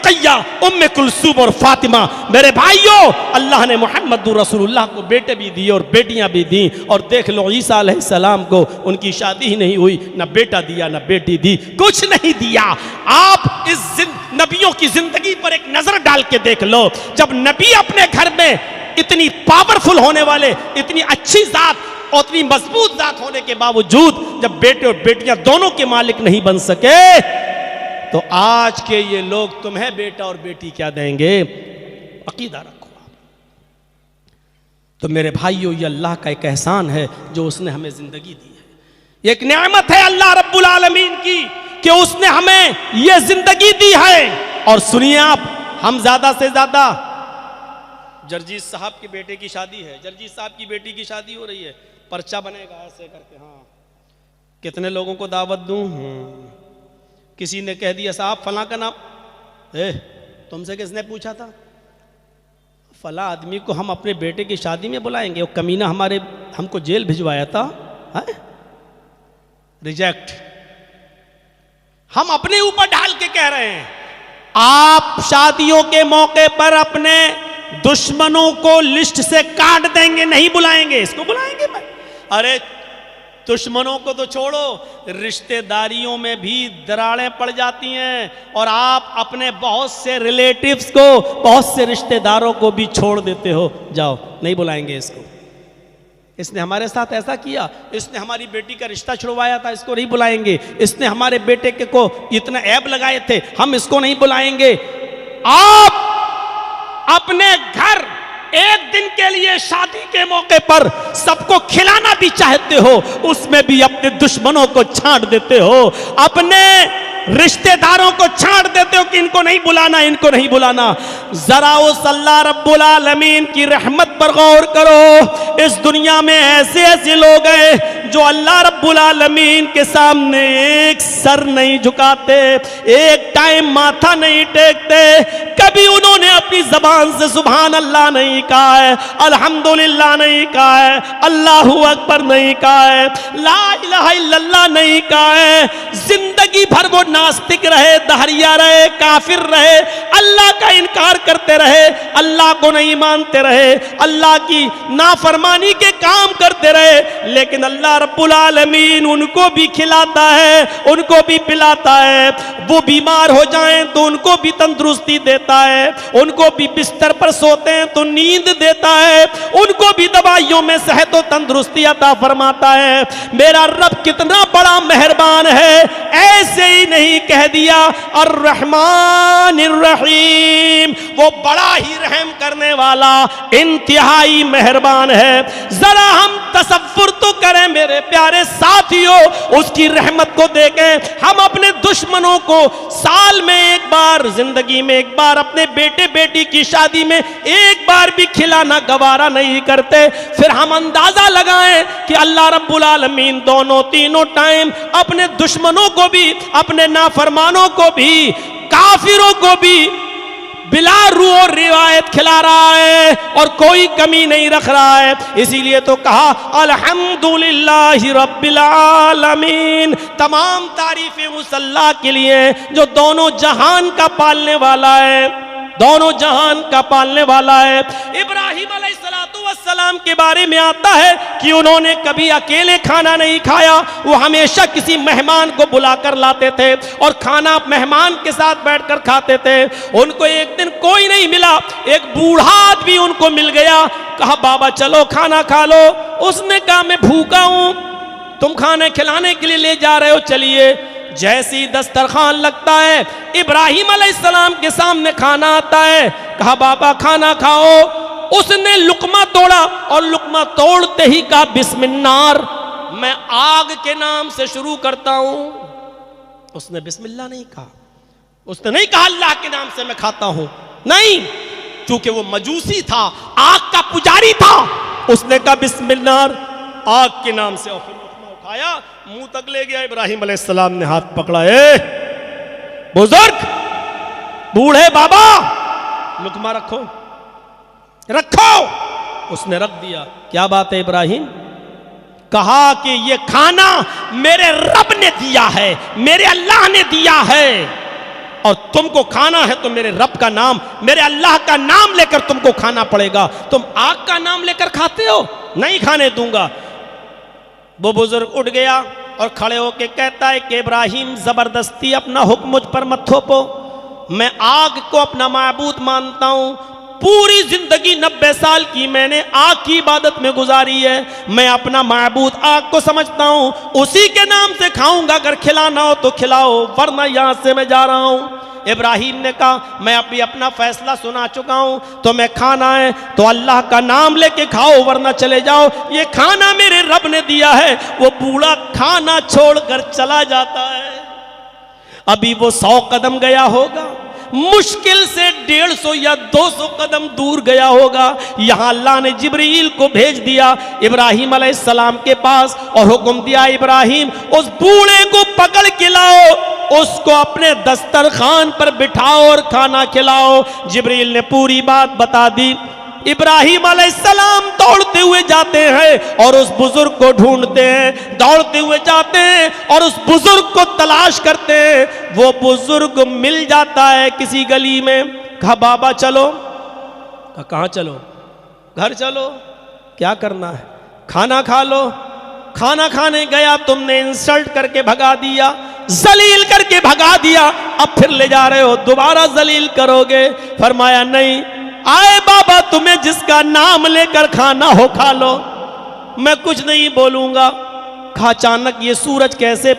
رقیہ، ام کلثوم اور فاطمہ۔ میرے بھائیوں، اللہ نے محمد رسول اللہ کو بیٹے بھی دیے اور بیٹیاں بھی دیں، اور دیکھ لو عیسیٰ علیہ السلام کو ان کی شادی ہی نہیں ہوئی، نہ بیٹا دیا نہ بیٹی دی، کچھ نہیں دیا۔ آپ اس نبیوں کی زندگی پر ایک نظر ڈال کے دیکھ لو، جب نبی اپنے گھر میں اتنی پاورفل ہونے والے، اتنی اچھی ذات اور اتنی مضبوط ذات ہونے کے باوجود جب بیٹے اور بیٹیاں دونوں کے مالک نہیں بن سکے، تو آج کے یہ لوگ تمہیں بیٹا اور بیٹی کیا دیں گے؟ عقیدہ رکھو۔ تو میرے بھائیو، یہ اللہ کا ایک احسان ہے جو اس نے ہمیں زندگی دی ہے، یہ ایک نعمت ہے اللہ رب العالمین کی کہ اس نے ہمیں یہ زندگی دی ہے۔ اور سنیے آپ، ہم زیادہ سے زیادہ، جرجیت صاحب کے بیٹے کی شادی ہے، جرجیت صاحب کی بیٹی کی شادی ہو رہی ہے، پرچہ بنے گا ایسے کر کے، ہاں کتنے لوگوں کو دعوت دوں؟ کسی نے کہہ دیا صاحب فلاں کا نام، تم سے کس نے پوچھا تھا؟ فلاں آدمی کو ہم اپنے بیٹے کی شادی میں بلائیں گے، وہ کمینہ ہم کو جیل بھجوایا تھا، ریجیکٹ۔ ہم اپنے اوپر ڈال کے کہہ رہے ہیں۔ آپ شادیوں کے موقع پر اپنے دشمنوں کو لسٹ سے کاٹ دیں گے، نہیں بلائیں گے، اس کو بلائیں گے۔ ارے دشمنوں کو تو چھوڑو، رشتہ داریوں میں بھی دراڑیں پڑ جاتی ہیں، اور آپ اپنے بہت سے ریلیٹیوز کو، بہت سے رشتہ داروں کو بھی چھوڑ دیتے ہو، جاؤ نہیں بلائیں گے اس کو، اس نے ہمارے ساتھ ایسا کیا، اس نے ہماری بیٹی کا رشتہ چھڑوایا تھا، اس کو نہیں بلائیں گے، اس نے ہمارے بیٹے کو اتنا عیب لگائے تھے، ہم اس کو نہیں بلائیں گے۔ آپ اپنے گھر ایک دن کے لیے شادی کے موقع پر سب کو کھلانا بھی چاہتے ہو، اس میں بھی اپنے دشمنوں کو چھانٹ دیتے ہو، اپنے رشتہ داروں کو چھانٹ دیتے ہو کہ ان کو نہیں بلانا، ان کو نہیں بلانا۔ ذرا اس اللہ رب العالمین کی رحمت پر غور کرو، اس دنیا میں ایسے ایسے لوگ ہیں جو اللہ رب العالمین کے سامنے ایک سر نہیں جھکاتے، ایک ٹائم ماتھا نہیں ٹیکتے، کبھی انہوں نے اپنی زبان سے سبحان اللہ نہیں کہا ہے، الحمدللہ نہیں کہا ہے، اللہ اکبر نہیں کہا ہے، لا الہ الا اللہ نہیں کہا ہے، زندگی بھر وہ ناستک رہے، دہریہ رہے، کافر رہے، اللہ کا انکار کرتے رہے، اللہ کو نہیں مانتے رہے، اللہ کی نافرمانی کے کام کرتے رہے، لیکن اللہ رب العالمین ان کو بھی کھلاتا ہے، ان کو بھی پلاتا ہے، وہ بیمار ہو جائیں تو ان کو بھی تندرستی دیتا ہے، ان کو بھی بستر پر سوتے ہیں تو نیند دیتا ہے، ان کو بھی دوائیوں میں صحت و تندرستی عطا فرماتا ہے۔ میرا رب کتنا بڑا مہربان ہے، ایسے ہی نہیں کہہ دیا الرحمن الرحیم، وہ بڑا ہی رحم کرنے والا، انتہائی مہربان ہے۔ ذرا ہم تصور تو کریں میرے پیارے ساتھیوں، اس کی رحمت کو دیکھیں۔ ہم اپنے دشمنوں کو سال میں ایک بار، زندگی میں ایک بار، اپنے بیٹے بیٹی کی شادی میں ایک بار بھی کھلانا گوارا نہیں کرتے، پھر ہم اندازہ لگائیں کہ اللہ رب العالمین دونوں تینوں ٹائم اپنے دشمنوں کو بھی، اپنے نافرمانوں کو بھی، کافروں کو بھی بلا رو اور روایت کھلا رہا ہے اور کوئی کمی نہیں رکھ رہا ہے۔ اسی لیے تو کہا الحمدللہ رب العالمین، تمام تعریفیں اس اللہ کے لیے جو دونوں جہان کا پالنے والا ہے، دونوں جہان کا پالنے والا ہے۔ ابراہیم علیہ السلام کے بارے میں آتا ہے کہ انہوں نے کبھی اکیلے کھانا نہیں کھایا، وہ ہمیشہ کسی مہمان کو بلا کر لاتے تھے اور کھانا مہمان کے ساتھ بیٹھ کر کھاتے تھے۔ ان کو ایک دن کوئی نہیں ملا، ایک بوڑھا آدمی ان کو مل گیا، کہا بابا چلو کھانا کھا لو۔ اس نے کہا میں بھوکا ہوں، تم کھانے کھلانے کے لیے لے جا رہے ہو، چلیے۔ جیسی دسترخوان لگتا ہے، ابراہیم علیہ السلام کے سامنے کھانا آتا ہے، کہا بابا کھانا کھاؤ۔ اس نے لقمہ توڑا اور لقمہ توڑتے ہی کہا بسم النار، میں آگ کے نام سے شروع کرتا ہوں۔ اس نے بسم اللہ نہیں کہا، اس نے نہیں کہا اللہ کے نام سے میں کھاتا ہوں، نہیں، چونکہ وہ مجوسی تھا، آگ کا پجاری تھا، اس نے کہا بسم النار، آگ کے نام سے، اور پھر لقمہ اٹھایا، منہ تک لے گیا۔ ابراہیم علیہ السلام نے ہاتھ پکڑا، اے بزرگ، بوڑھے بابا، لقمہ رکھو رکھو۔ اس نے رکھ دیا۔ کیا بات ہے ابراہیم؟ کہا کہ یہ کھانا میرے رب نے دیا ہے، میرے اللہ نے دیا ہے، اور تم کو کھانا ہے تو میرے رب کا نام، میرے اللہ کا نام لے کر تم کو کھانا پڑے گا. تم آگ کا نام لے کر کھاتے ہو، نہیں کھانے دوں گا. وہ بزرگ اٹھ گیا اور کھڑے ہو کے کہتا ہے کہ ابراہیم زبردستی اپنا حکم مجھ پر مت تھوپو، میں آگ کو اپنا معبود مانتا ہوں. پوری زندگی 90 سال کی میں نے آگ کی عبادت میں گزاری ہے، میں اپنا معبود آگ کو سمجھتا ہوں، اسی کے نام سے کھاؤں گا، اگر کھلانا ہو تو کھلاؤ ورنہ یہاں سے میں جا رہا ہوں. ابراہیم نے کہا میں ابھی اپنا فیصلہ سنا چکا ہوں، تمہیں کھانا ہے تو اللہ کا نام لے کے کھاؤ ورنہ چلے جاؤ، یہ کھانا میرے رب نے دیا ہے. وہ بوڑھا کھانا چھوڑ کر چلا جاتا ہے. ابھی وہ 100 قدم گیا ہوگا، مشکل سے 150 یا 200 قدم دور گیا ہوگا. یہاں اللہ نے جبرائیل کو بھیج دیا ابراہیم علیہ السلام کے پاس اور حکم دیا ابراہیم اس بوڑھے کو پکڑ کے لاؤ، اس کو اپنے دسترخوان پر بٹھاؤ اور کھانا کھلاؤ. جبرائیل نے پوری بات بتا دی. ابراہیم علیہ السلام دوڑتے ہوئے جاتے ہیں اور اس بزرگ کو ڈھونڈتے ہیں، دوڑتے ہوئے جاتے ہیں اور اس بزرگ کو تلاش کرتے ہیں. وہ بزرگ مل جاتا ہے کسی گلی میں. کہا بابا چلو. کہا کہاں چلو؟ گھر چلو. کیا کرنا ہے؟ کھانا کھا لو. کھانا کھانے گیا، تم نے انسلٹ کر کے بھگا دیا، ذلیل کر کے بھگا دیا، اب پھر لے جا رہے ہو، دوبارہ ذلیل کرو گے. فرمایا نہیں، آئے بابا تمہیں جس کا نام لے کر کھانا ہو کھا لو، میں کچھ نہیں بولوں گا. کہا اچانک یہ سورج کیسے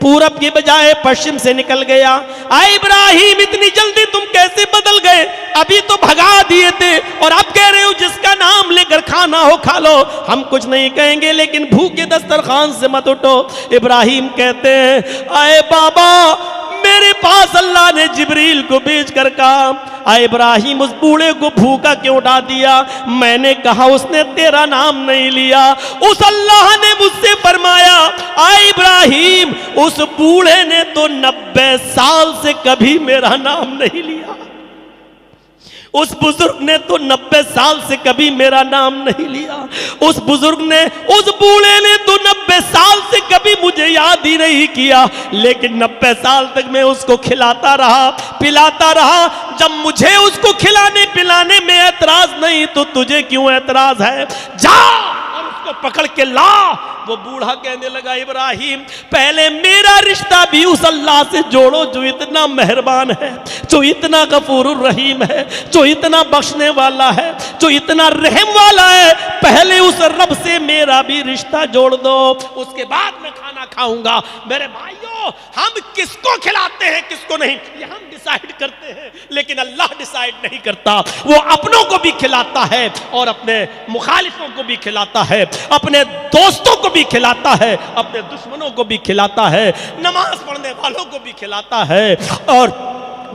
پورب کی بجائے پشچم سے نکل گیا؟ آئے ابراہیم اتنی جلدی تم کیسے بدل گئے؟ ابھی تو بھگا دیے تھے اور اب کہہ رہے ہو جس کا نام لے کر کھانا ہو کھا لو. ہم کچھ نہیں کہیں گے لیکن بھوکے دسترخوان سے مت اٹھو. ابراہیم کہتے ہیں آئے بابا میرے پاس اللہ نے جبریل کو بھیج کر کہا آئے ابراہیم اس بوڑھے کو بھوکا کیوں اٹھا دیا؟ میں نے کہا اس نے تیرا نام نہیں لیا. اس اللہ نے مجھ سے فرمایا آئے ابراہیم اس بوڑھے نے تو 90 سال سے کبھی میرا نام نہیں لیا، اس بزرگ نے تو 90 سال سے کبھی میرا نام نہیں لیا، اس بزرگ نے اس بوڑھے نے تو 90 سال سے کبھی مجھے یاد ہی نہیں کیا، لیکن 90 سال تک میں اس کو کھلاتا رہا پلاتا رہا. جب مجھے اس کو کھلانے پلانے میں اعتراض نہیں تو تجھے کیوں اعتراض ہے؟ جا اور اس کو پکڑ کے لا. وہ بوڑھا کہنے لگا ابراہیم پہلے میرا رشتہ بھی اس اللہ سے جوڑو جو اتنا مہربان ہے، جو اتنا غفور الرحیم ہے، جو اتنا بخشنے والا ہے، جو اتنا رحم والا ہے. پہلے اس رب سے میرا بھی رشتہ جوڑ دو، اس کے بعد میں کھانا کھاؤں گا. میرے بھائیوں ہم کس کو کھلاتے ہیں کس کو نہیں یہ ہم ڈیسائیڈ کرتے ہیں، لیکن اللہ ڈیسائیڈ نہیں کرتا. وہ اپنوں کو بھی کھلاتا ہے اور اپنے مخالفوں کو بھی کھلاتا ہے، اپنے دوستوں کو بھی کھلاتا ہے، اپنے دشمنوں کو بھی کھلاتا ہے، نماز پڑھنے والوں کو بھی کھلاتا ہے اور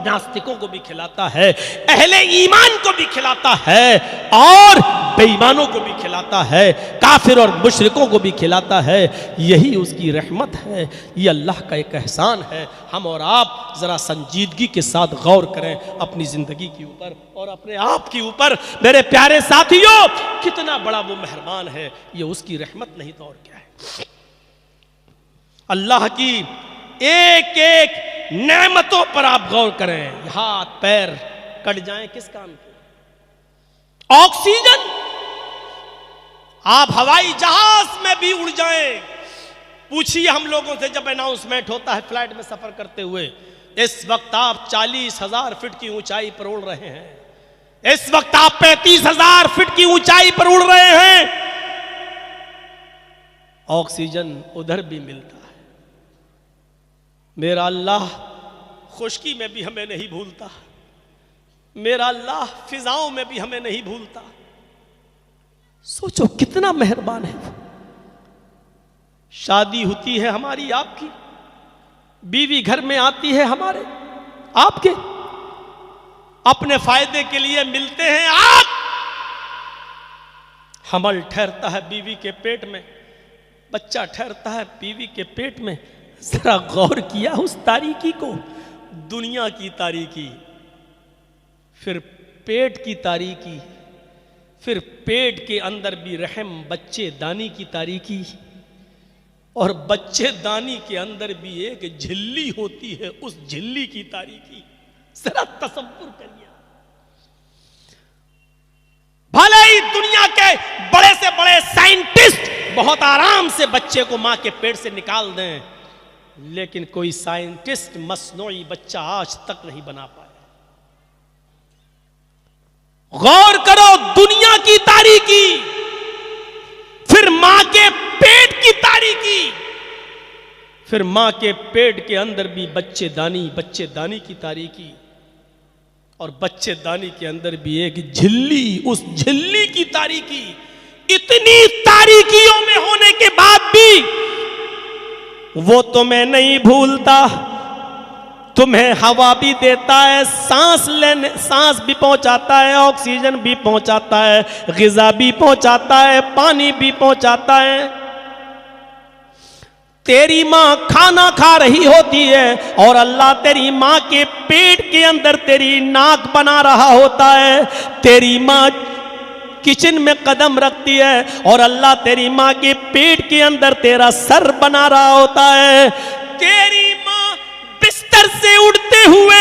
ناستکوں کو بھی کھلاتا ہے، اہل ایمان کو بھی کھلاتا ہے اور بے ایمانوں کو بھی کھلاتا ہے، کافر اور مشرکوں کو بھی کھلاتا ہے. یہی اس کی رحمت ہے، یہ اللہ کا ایک احسان ہے. ہم اور آپ ذرا سنجیدگی کے ساتھ غور کریں اپنی زندگی کے اوپر اور اپنے آپ کے اوپر. میرے پیارے ساتھیوں کتنا بڑا وہ مہربان ہے، یہ اس کی رحمت نہیں تو اور کیا ہے. اللہ کی ایک ایک نعمتوں پر آپ غور کریں. ہاتھ پیر کٹ جائیں کس کام کے؟ آکسیجن. آپ ہوائی جہاز میں بھی اڑ جائیں. پوچھیے ہم لوگوں سے جب اناؤنسمنٹ ہوتا ہے فلائٹ میں سفر کرتے ہوئے اس وقت آپ 40,000 فٹ کی اونچائی پر اڑ رہے ہیں، اس وقت آپ 35,000 فٹ کی اونچائی پر اڑ رہے ہیں. آکسیجن ادھر بھی ملتا ہے. میرا اللہ خشکی میں بھی ہمیں نہیں بھولتا، میرا اللہ فضاؤں میں بھی ہمیں نہیں بھولتا. سوچو کتنا مہربان ہے. شادی ہوتی ہے ہماری آپ کی، بیوی گھر میں آتی ہے ہمارے آپ کے، اپنے فائدے کے لیے ملتے ہیں آپ. حمل ٹھہرتا ہے بیوی کے پیٹ میں، بچہ ٹھہرتا ہے بیوی کے پیٹ میں. ذرا غور کیا اس تاریکی کو، دنیا کی تاریکی، پھر پیٹ کی تاریکی، پھر پیٹ کے اندر بھی رحم بچے دانی کی تاریکی، اور بچے دانی کے اندر بھی ایک جھلی ہوتی ہے اس جھلی کی تاریکی. ذرا تصور کریے، بھلے ہی دنیا کے بڑے سے بڑے سائنٹسٹ بہت آرام سے بچے کو ماں کے پیٹ سے نکال دیں، لیکن کوئی سائنٹسٹ مصنوعی بچہ آج تک نہیں بنا پایا۔ غور کرو دنیا کی تاریکی، پھر ماں کے پیٹ کی تاریکی، پھر ماں کے پیٹ کے اندر بھی بچے دانی کی تاریکی، اور بچے دانی کے اندر بھی ایک جھلی، اس جھلی کی تاریکی۔ اتنی تاریکیوں میں ہونے کے بعد بھی وہ تمہیں نہیں بھولتا، تمہیں ہوا بھی دیتا ہے، سانس بھی پہنچاتا ہے، آکسیجن بھی پہنچاتا ہے، غذا بھی پہنچاتا ہے، پانی بھی پہنچاتا ہے۔ تیری ماں کھانا کھا رہی ہوتی ہے اور اللہ تیری ماں کے پیٹ کے اندر تیری ناک بنا رہا ہوتا ہے، تیری ماں کچن میں قدم رکھتی ہے اور اللہ تیری ماں کے پیٹ کے اندر تیرا سر بنا رہا ہوتا ہے، تیری ماں بستر سے اٹھتے ہوئے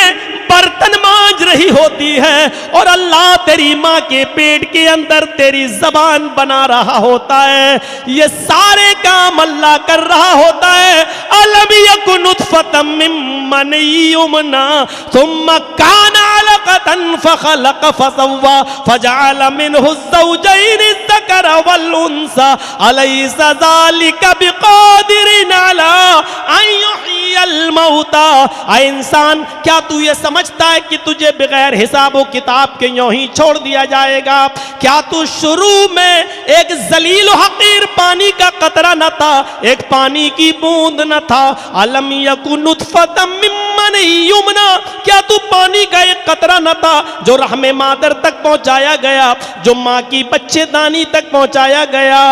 برتن مانج رہی ہوتی ہے اور اللہ تیری ماں کے پیٹ کے اندر تیری زبان بنا رہا ہوتا ہے۔ یہ سارے کام اللہ کر رہا ہوتا ہے۔ الم یکن نطفۃ من منی یمنی ثم کان علقۃ فخلق فسوی فجعل منہ الزوجین الذکر والانثی الیس ذلک بقادر علی ان یحیی الموتى۔ اے انسان، کیا تو یہ سمجھتا ہے کہ تجھے بغیر حساب و کتاب کے یوں ہی چھوڑ دیا جائے گا؟ کیا تو شروع میں ایک ذلیل و حقیر پانی کا قطرہ نہ تھا، ایک پانی کی بوند نہ تھا؟ الم یکن نطفۃ من منی یمنی، کیا تو پانی کا ایک قطرہ نہ تھا جو رحم مادر تک پہنچایا گیا، جو ماں کی بچے دانی تک پہنچایا گیا؟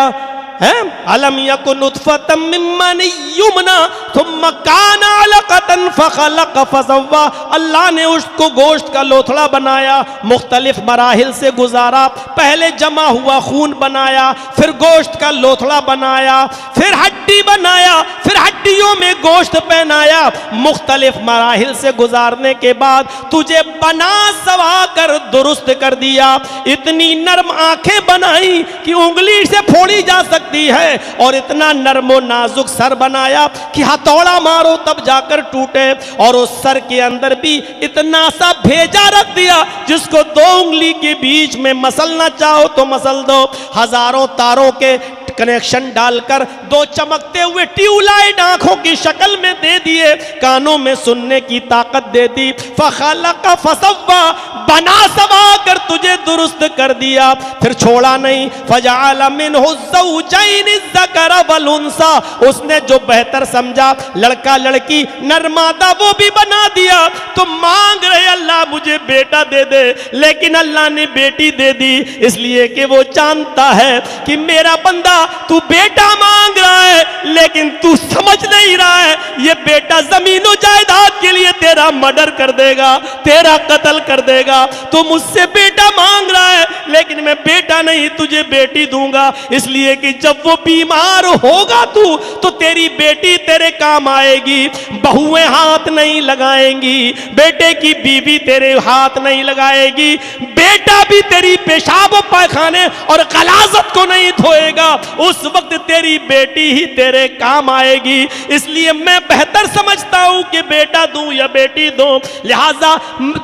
الم یکن نطفۃ من منی یمنی ثم کان علقۃ فخلق فسوی۔ اللہ نے اس کو گوشت کا لوتھڑا بنایا، مختلف مراحل سے گزارا، پہلے جمع ہوا خون بنایا، پھر گوشت کا لوتھڑا بنایا، پھر ہڈی بنایا، پھر ہڈیوں میں گوشت پہنایا، مختلف مراحل سے گزارنے کے بعد تجھے بنا سوا کر درست کر دیا۔ اتنی نرم آنکھیں بنائی کہ انگلی سے پھوڑی جا سکتی ہے، اور اتنا نرم و نازک سر بنایا کہ ہتھوڑا مارو تب جا کر ٹوٹے، اور اس سر کے اندر بھی اتنا سا بھیجا رکھ دیا جس کو دو انگلی کے بیچ میں مسلنا چاہو تو مسل دو۔ ہزاروں تاروں کے کنیکشن ڈال کر دو چمکتے ہوئے ٹیوب لائٹ آنکھوں کی شکل میں دے دیے، کانوں میں سننے کی طاقت دے دی۔ فخلق فسوی، بنا سوا کر تجھے درست کر دیا، پھر چھوڑا نہیں۔ فجعل منہ الزوجین الذکر والانثی، اس نے جو بہتر سمجھا، لڑکا لڑکی نر مادہ وہ بھی بنا دیا۔ تو مانگ رہے اللہ مجھے بیٹا دے دے، لیکن اللہ نے بیٹی دے دی، اس لیے کہ وہ جانتا ہے کہ میرا بندہ تو بیٹا مانگ رہا ہے لیکن تو سمجھ نہیں رہا ہے یہ بیٹا زمین و جائیداد کے لیے تیرا مرڈر کر دے گا، تیرا قتل کر دے گا۔ تو مجھ سے بیٹا مانگ رہا ہے لیکن میں بیٹا نہیں تجھے بیٹی دوں گا، اس لیے کہ جب وہ بیمار ہوگا تو تیری بیٹی تیرے کام آئے گی۔ بہویں ہاتھ نہیں لگائیں گی، بیٹے کی بیوی تیرے ہاتھ نہیں لگائے گی، بیٹا بھی تیری پیشاب و پائخانے اور غلاظت کو نہیں دھوئے گا، اس وقت تیری بیٹی ہی تیرے کام آئے گی۔ اس لیے میں بہتر سمجھتا ہوں کہ بیٹا دوں یا بیٹی دوں، لہٰذا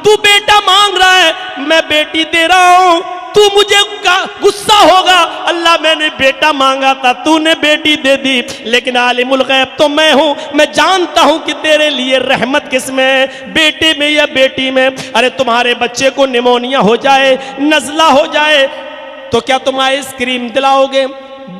تو بیٹا مانگ رہا ہے میں بیٹی دے رہا ہوں، تو مجھے غصہ ہوگا، اللہ میں نے بیٹا مانگا تھا تو نے بیٹی دے دی، لیکن عالم الغیب تو میں ہوں، میں جانتا ہوں کہ تیرے لیے رحمت کس میں ہے، بیٹے میں یا بیٹی میں۔ ارے تمہارے بچے کو نیمونیا ہو جائے، نزلہ ہو جائے تو کیا تم آئس کریم دلاؤ گے؟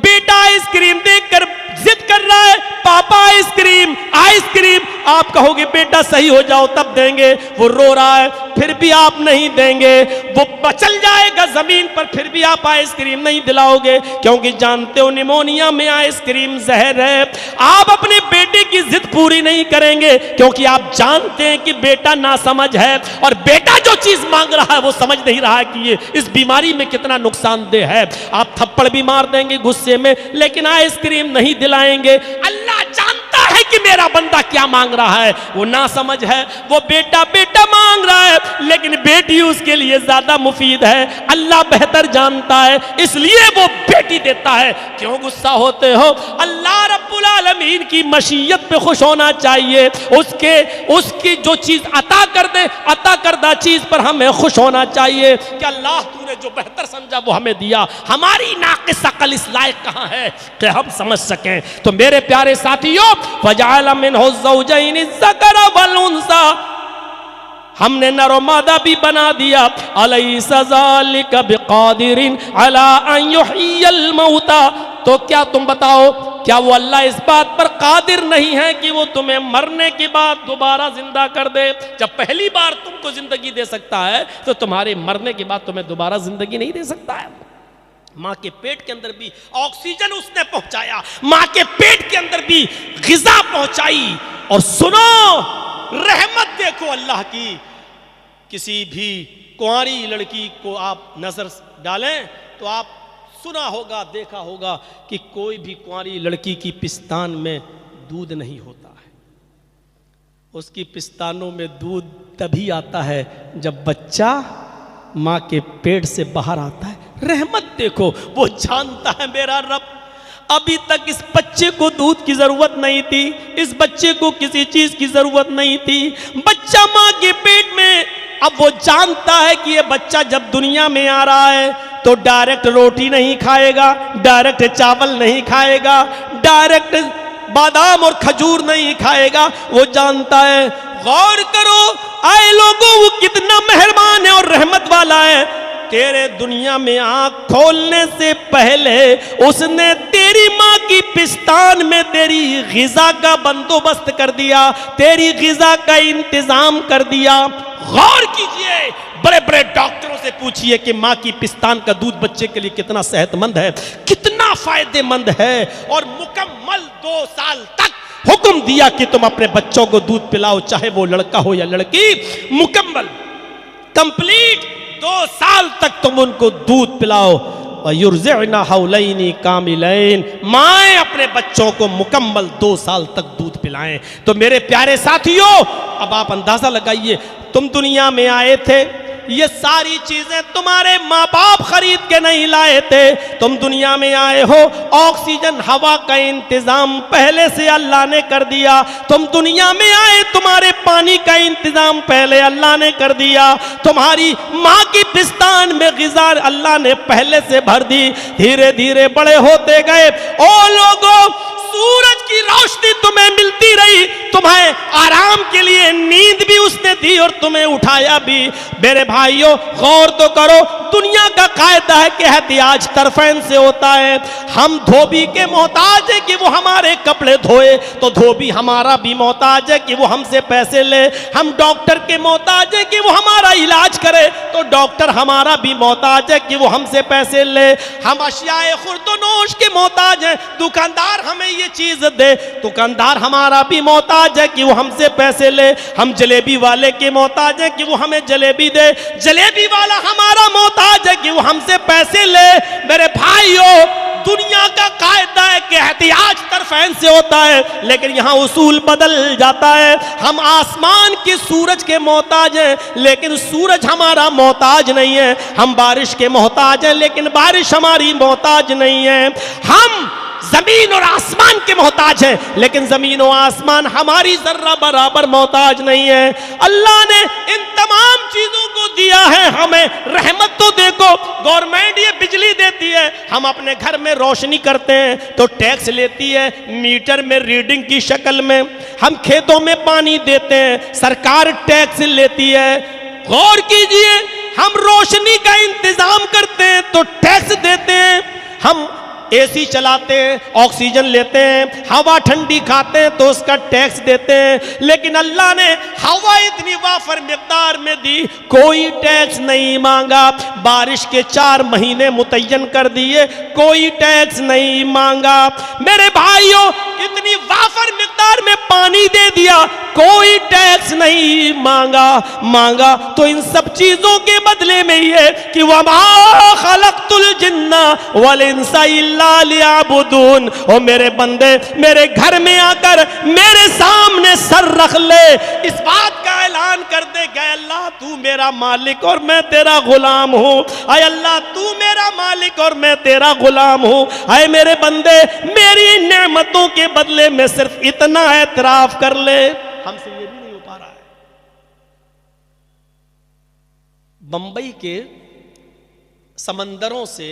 بیٹا آئس کریم دیکھ کر ضد کر رہا ہے، پاپا آئس کریم آئس کریم، آپ کہو گے بیٹا صحیح ہو جاؤ تب دیں گے، وہ رو رہا ہے پھر بھی آپ نہیں دیں گے، وہ بچل جائے گا زمین پر پھر بھی آپ آئس کریم نہیں دلاؤ گے، کیونکہ جانتے ہو نیمونیا میں آئس کریم زہر ہے۔ آپ اپنے بیٹے کی ضد پوری نہیں کریں گے کیونکہ آپ جانتے ہیں کہ بیٹا ناسمجھ ہے، اور بیٹا جو چیز مانگ رہا ہے وہ سمجھ نہیں رہا ہے کہ یہ اس بیماری میں کتنا نقصان دہ ہے۔ آپ تھپڑ بھی مار دیں گے غصے میں لیکن آئس کریم نہیں دلائیں گے۔ اللہ جانتا ہے کہ میرا بندہ کیا مانگ رہا ہے، وہ ناسمجھ ہے، وہ بیٹا بیٹا مانگ رہا ہے لیکن بیٹی اس کے لیے زیادہ مفید ہے، اللہ بہتر جانتا ہے اس لیے وہ بیٹی دیتا ہے۔ کیوں غصہ ہوتے ہو؟ اللہ رب العالمین کی مشیت پہ خوش ہونا چاہیے، اس کی جو چیز عطا کر دے، عطا کردہ چیز پر ہمیں خوش ہونا چاہیے کہ اللہ تو نے جو بہتر سمجھا وہ ہمیں دیا، ہماری ناقص عقل اس لائق کہاں ہے کہ ہم سمجھ سکیں۔ تو میرے پیارے ساتھیوں، فَجَعَلَ مِنْهُ الزَّوْجَيْنِ الذَّكَرَ وَالْأُنثَىٰ، ہم نے نر و مادہ بھی بنا دیا۔ أَلَيْسَ ذَلِكَ بِقَادِرٍ عَلَىٰ أَن يُحْيِيَ الْمَوْتَىٰ، تو کیا تم بتاؤ کیا وہ اللہ اس بات پر قادر نہیں ہے کہ وہ تمہیں مرنے کے بعد دوبارہ زندہ کر دے؟ جب پہلی بار تم کو زندگی دے سکتا ہے تو تمہارے مرنے کے بعد تمہیں دوبارہ زندگی نہیں دے سکتا ہے؟ ماں کے پیٹ کے اندر بھی آکسیجن اس نے پہنچایا، ماں کے پیٹ کے اندر بھی غذا پہنچائی۔ اور سنو، رحمت دیکھو اللہ کی، کسی بھی کنواری لڑکی کو آپ نظر ڈالیں تو آپ سنا ہوگا، دیکھا ہوگا کہ کوئی بھی کنواری لڑکی کی پستان میں دودھ نہیں ہوتا ہے۔ اس کی پستانوں میں دودھ تبھی آتا ہے جب بچہ ماں کے پیٹ سے باہر آتا ہے۔ رحمت دیکھو، وہ جانتا ہے میرا رب ابھی تک اس بچے کو دودھ کی ضرورت نہیں تھی، اس بچے کو کسی چیز کی ضرورت نہیں تھی، بچہ ماں کے پیٹ میں، اب وہ جانتا ہے کہ یہ بچہ جب دنیا میں آ رہا ہے تو ڈائریکٹ روٹی نہیں کھائے گا، ڈائریکٹ چاول نہیں کھائے گا، ڈائریکٹ بادام اور کھجور نہیں کھائے گا، وہ جانتا ہے۔ غور کرو اے لوگوں، وہ کتنا مہربان ہے اور رحمت والا ہے۔ تیرے دنیا میں آنکھ کھولنے سے پہلے اس نے تیری ماں کی پستان میں تیری غذا کا بندوبست کر دیا، تیری غذا کا انتظام کر دیا۔ غور کیجئے، بڑے بڑے ڈاکٹروں سے پوچھئے کہ ماں کی پستان کا دودھ بچے کے لیے کتنا صحت مند ہے، کتنا فائدہ مند ہے، اور مکمل 2 سال تک حکم دیا کہ تم اپنے بچوں کو دودھ پلاؤ، چاہے وہ لڑکا ہو یا لڑکی، مکمل کمپلیٹ 2 سال تک تم ان کو دودھ پلاؤ۔ وَيُرْزِعْنَ حَوْلَيْنِ كَامِلَيْن، مائیں اپنے بچوں کو مکمل 2 سال تک دودھ پلائیں۔ تو میرے پیارے ساتھیوں، اب آپ اندازہ لگائیے، تم دنیا میں آئے تھے، یہ ساری چیزیں تمہارے ماں باپ خرید کے نہیں لائے تھے، تم دنیا میں آئے ہو، آکسیجن ہوا کا انتظام پہلے سے اللہ نے کر دیا، تم دنیا میں آئے، تمہارے پانی کا انتظام پہلے اللہ نے کر دیا، تمہاری ماں کی پستان میں غذا اللہ نے پہلے سے بھر دی، دھیرے دھیرے بڑے ہوتے گئے۔ او لوگوں، سورج کی روشنی تمہیں ملتی رہی، تمہیں آرام کے لیے نیند بھی اس نے دی اور تمہیں اٹھایا بھی۔ میرے بھائیوں غور تو کرو، دنیا کا قاعدہ ہے کہ احتیاج طرفین سے ہوتا ہے۔ ہم دھوبی کے محتاج ہیں کہ وہ ہمارے کپڑے دھوئے، تو دھوبی ہمارا بھی محتاج ہے کہ وہ ہم سے پیسے لے۔ ہم ڈاکٹر کے محتاج ہیں کہ وہ ہمارا علاج کرے، تو ڈاکٹر ہمارا بھی محتاج ہے کہ وہ ہم سے پیسے لے۔ ہم اشیاء خورد و نوش کے محتاج ہیں، دکاندار ہمیں یہ چیز دے، دکاندار ہمارا بھی محتاج ہے کہ وہ ہم سے پیسے لے۔ ہم جلیبی والے کے محتاج ہیں کہ وہ ہمیں جلیبی دے، جلیبی والا ہمارا محتاج ہے کہ وہ ہم سے پیسے لے۔ میرے بھائیوں، دنیا کا قاعدہ ہے کہ احتیاج طرفین سے ہوتا ہے، لیکن یہاں اصول بدل جاتا ہے۔ ہم آسمان کے سورج کے محتاج ہیں، لیکن سورج ہمارا محتاج نہیں ہے۔ ہم بارش کے محتاج ہیں، لیکن بارش ہماری محتاج نہیں ہے۔ ہم زمین اور آسمان کے محتاج ہیں، لیکن زمین و آسمان ہماری ذرہ برابر محتاج نہیں ہے۔ اللہ نے ان تمام چیزوں کو دیا ہے ہمیں۔ رحمت تو دیکھو، گورنمنٹ یہ بجلی دیتی ہے، ہم اپنے گھر میں روشنی کرتے ہیں تو ٹیکس لیتی ہے میٹر میں ریڈنگ کی شکل میں۔ ہم کھیتوں میں پانی دیتے ہیں، سرکار ٹیکس لیتی ہے۔ غور کیجئے، ہم روشنی کا انتظام کرتے ہیں تو ٹیکس دیتے ہیں۔ ہم اے سی چلاتے ہیں، آکسیجن لیتے ہیں، ہوا ٹھنڈی کھاتے ہیں تو اس کا ٹیکس دیتے ہیں، لیکن اللہ نے ہوا اتنی وافر مقدار میں دی، کوئی ٹیکس نہیں مانگا۔ بارش کے 4 مہینے متعین کر دیے، کوئی ٹیکس نہیں مانگا۔ میرے بھائیوں، اتنی وافر برابر مقدار میں پانی دے دیا, کوئی ٹیکس نہیں مانگا تو ان سب چیزوں کے بدلے میں یہ کہ وَمَا خَلَقْتُ الْجِنَّ وَالْإِنسَ إِلَّا لِيَعْبُدُونَ, اور میرے بندے میرے گھر میں آ کر میرے سامنے سر رکھ لے, اس بات کا اعلان کر دے کہ اے اللہ تو میرا مالک اور میں تیرا غلام ہوں, اے اللہ تو میرا مالک اور میں تیرا غلام ہوں, اے میرے بندے میری نعمتوں کے بدلے میں صرف اتنا اعتراف کر لے. ہم سے یہ بھی نہیں ہو پا رہا ہے. بمبئی کے سمندروں سے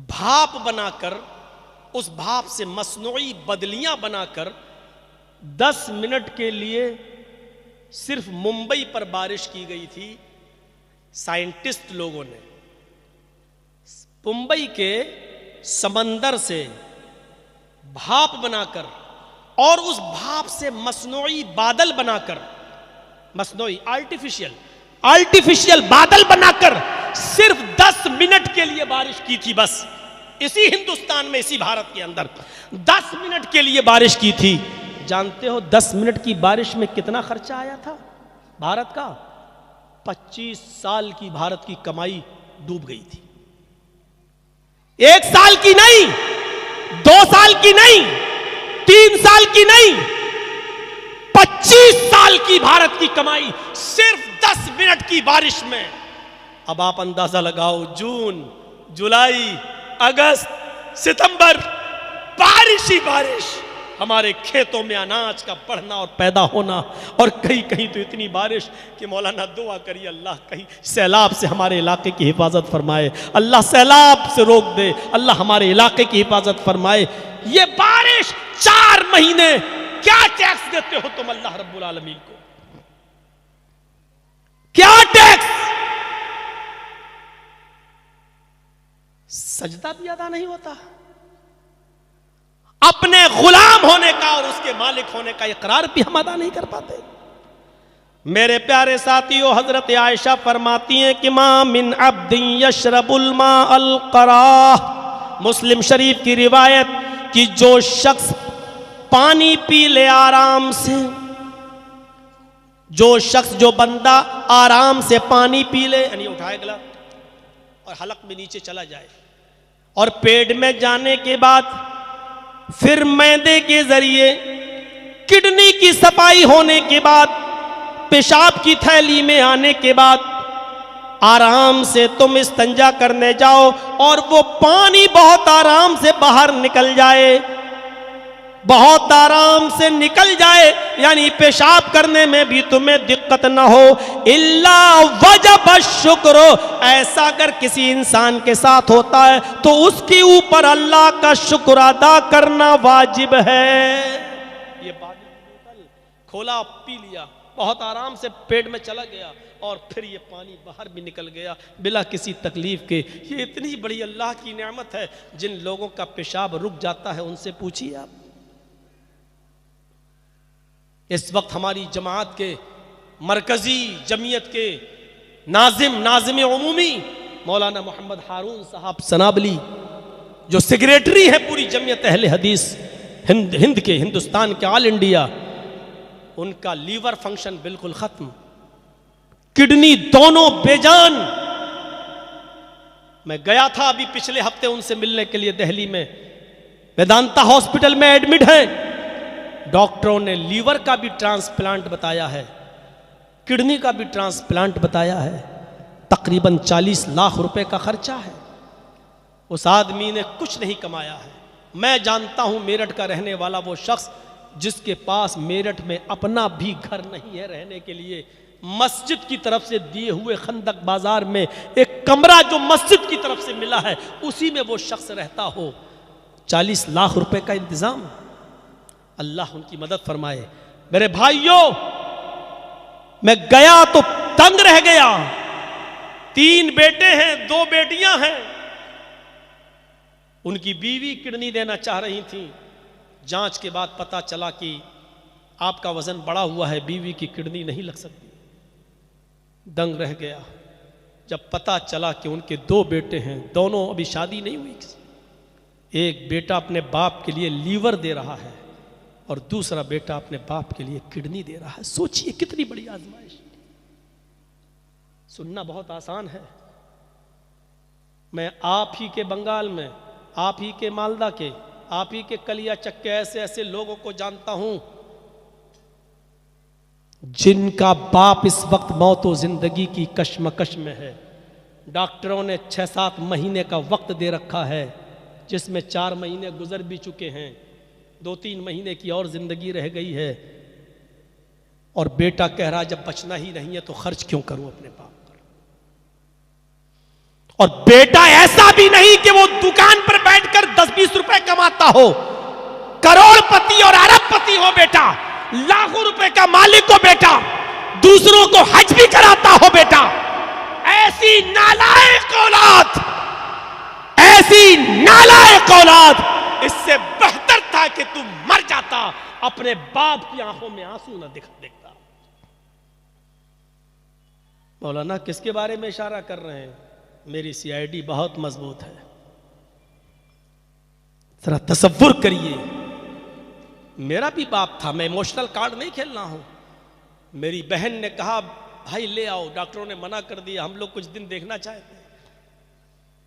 بھاپ بنا کر, اس بھاپ سے مصنوعی بدلیاں بنا کر 10 منٹ کے لیے صرف ممبئی پر بارش کی گئی تھی. سائنٹسٹ لوگوں نے ممبئی کے سمندر سے بھاپ بنا کر اور اس بھاپ سے مصنوعی بادل بنا کر, مصنوعی آرٹیفیشل بادل بنا کر صرف 10 منٹ کے لیے بارش کی تھی. بس اسی ہندوستان میں, اسی بھارت کے اندر 10 منٹ کے لیے بارش کی تھی. جانتے ہو 10 منٹ کی بارش میں کتنا خرچہ آیا تھا بھارت کا؟ 25 سال کی بھارت کی کمائی ڈوب گئی تھی. 1 سال کی نہیں, 2 سال کی نہیں, 3 سال کی نہیں, 25 سال کی بھارت کی کمائی صرف 10 منٹ کی بارش میں. اب آپ اندازہ لگاؤ, جون, جولائی, اگست, ستمبر, بارش ہی بارش, ہمارے کھیتوں میں اناج کا بڑھنا اور پیدا ہونا, اور کہیں تو اتنی بارش کہ مولانا دعا کریے اللہ کہیں سیلاب سے ہمارے علاقے کی حفاظت فرمائے, اللہ سیلاب سے روک دے, اللہ ہمارے علاقے کی حفاظت فرمائے. یہ بارش 4 مہینے کیا ٹیکس دیتے ہو تم اللہ رب العالمین کو؟ کیا ٹیکس؟ سجدہ بھی ادا نہیں ہوتا, اپنے غلام ہونے کا اور اس کے مالک ہونے کا اقرار بھی ہم ادا نہیں کر پاتے. میرے پیارے ساتھیو, حضرت عائشہ فرماتی ہیں کہ ما من عبد یشرب الماء القراہ, مسلم شریف کی روایت کہ جو شخص پانی پی لے آرام سے, جو بندہ آرام سے پانی پی لے, یعنی اٹھائے گلا اور حلق میں نیچے چلا جائے, اور پیٹ میں جانے کے بعد پھر معدے کے ذریعے کڈنی کی صفائی ہونے کے بعد پیشاب کی تھیلی میں آنے کے بعد آرام سے تم استنجا کرنے جاؤ اور وہ پانی بہت آرام سے باہر نکل جائے, بہت آرام سے نکل جائے, یعنی پیشاب کرنے میں بھی تمہیں دقت نہ ہو, الا وجب الشکر, ایسا اگر کسی انسان کے ساتھ ہوتا ہے تو اس کے اوپر اللہ کا شکر ادا کرنا واجب ہے. یہ بادل کھولا, پی لیا, بہت آرام سے پیٹ میں چلا گیا, اور پھر یہ پانی باہر بھی نکل گیا بلا کسی تکلیف کے. یہ اتنی بڑی اللہ کی نعمت ہے. جن لوگوں کا پیشاب رک جاتا ہے ان سے پوچھیے آپ. اس وقت ہماری جماعت کے مرکزی جمعیت کے ناظم عمومی مولانا محمد ہارون صاحب سنابلی, جو سیکریٹری ہے پوری جمعیت اہل حدیث ہند کے, ہندوستان کے, آل انڈیا, ان کا لیور فنکشن بالکل ختم, کڈنی دونوں بے جان. میں گیا تھا ابھی پچھلے ہفتے ان سے ملنے کے لیے دہلی میں, ویدانتا ہاسپٹل میں ایڈمٹ ہیں. ڈاکٹروں نے لیور کا بھی ٹرانسپلانٹ بتایا ہے, کڈنی کا بھی ٹرانسپلانٹ بتایا ہے, تقریباً 40 لاکھ روپے کا خرچہ ہے. اس آدمی نے کچھ نہیں کمایا ہے. میں جانتا ہوں میرٹھ کا رہنے والا وہ شخص جس کے پاس میرٹھ میں اپنا بھی گھر نہیں ہے رہنے کے لیے, مسجد کی طرف سے دیے ہوئے خندق بازار میں ایک کمرہ جو مسجد کی طرف سے ملا ہے اسی میں وہ شخص رہتا ہو. 40 لاکھ روپے کا انتظام, اللہ ان کی مدد فرمائے. میرے بھائیوں, میں گیا تو تنگ رہ گیا. 3 بیٹے ہیں, 2 بیٹیاں ہیں. ان کی بیوی کڈنی دینا چاہ رہی تھی. جانچ کے بعد پتا چلا کہ آپ کا وزن بڑا ہوا ہے, بیوی کی کڈنی نہیں لگ سکتی. دنگ رہ گیا جب پتا چلا کہ ان کے 2 بیٹے ہیں, دونوں ابھی شادی نہیں ہوئی. ایک بیٹا اپنے باپ کے لیے لیور دے رہا ہے, اور دوسرا بیٹا اپنے باپ کے لیے کڈنی دے رہا ہے. سوچئے کتنی بڑی آزمائش. سننا بہت آسان ہے. میں آپ ہی کے بنگال میں، آپ ہی کے مالدہ کے، آپ ہی کے کلیا چک کے ایسے ایسے لوگوں کو جانتا ہوں جن کا باپ اس وقت موت و زندگی کی کشمکش میں ہے. ڈاکٹروں نے 6-7 مہینے کا وقت دے رکھا ہے، جس میں 4 مہینے گزر بھی چکے ہیں، 2-3 مہینے کی اور زندگی رہ گئی ہے، اور بیٹا کہہ رہا جب بچنا ہی نہیں ہے تو خرچ کیوں کروں اپنے باپ پر. اور بیٹا ایسا بھی نہیں کہ وہ دکان پر بیٹھ کر 10-20 روپے کماتا ہو، کروڑ پتی اور ارب پتی ہو بیٹا، لاکھوں روپے کا مالک ہو بیٹا، دوسروں کو حج بھی کراتا ہو بیٹا. ایسی نالائق اولاد، ایسی نالائق اولاد، اس سے بہتر تھا کہ تم مر جاتا، اپنے باپ کی آنکھوں میں آنسو نہ دیکھتا. مولانا کس کے بارے میں اشارہ کر رہے ہیں؟ میری سی آئی ڈی بہت مضبوط ہے. ذرا تصور کریے، میرا بھی باپ تھا. میں ایموشنل کارڈ نہیں کھیل رہا ہوں. میری بہن نے کہا بھائی لے آؤ، ڈاکٹروں نے منع کر دیا، ہم لوگ کچھ دن دیکھنا چاہتے ہیں.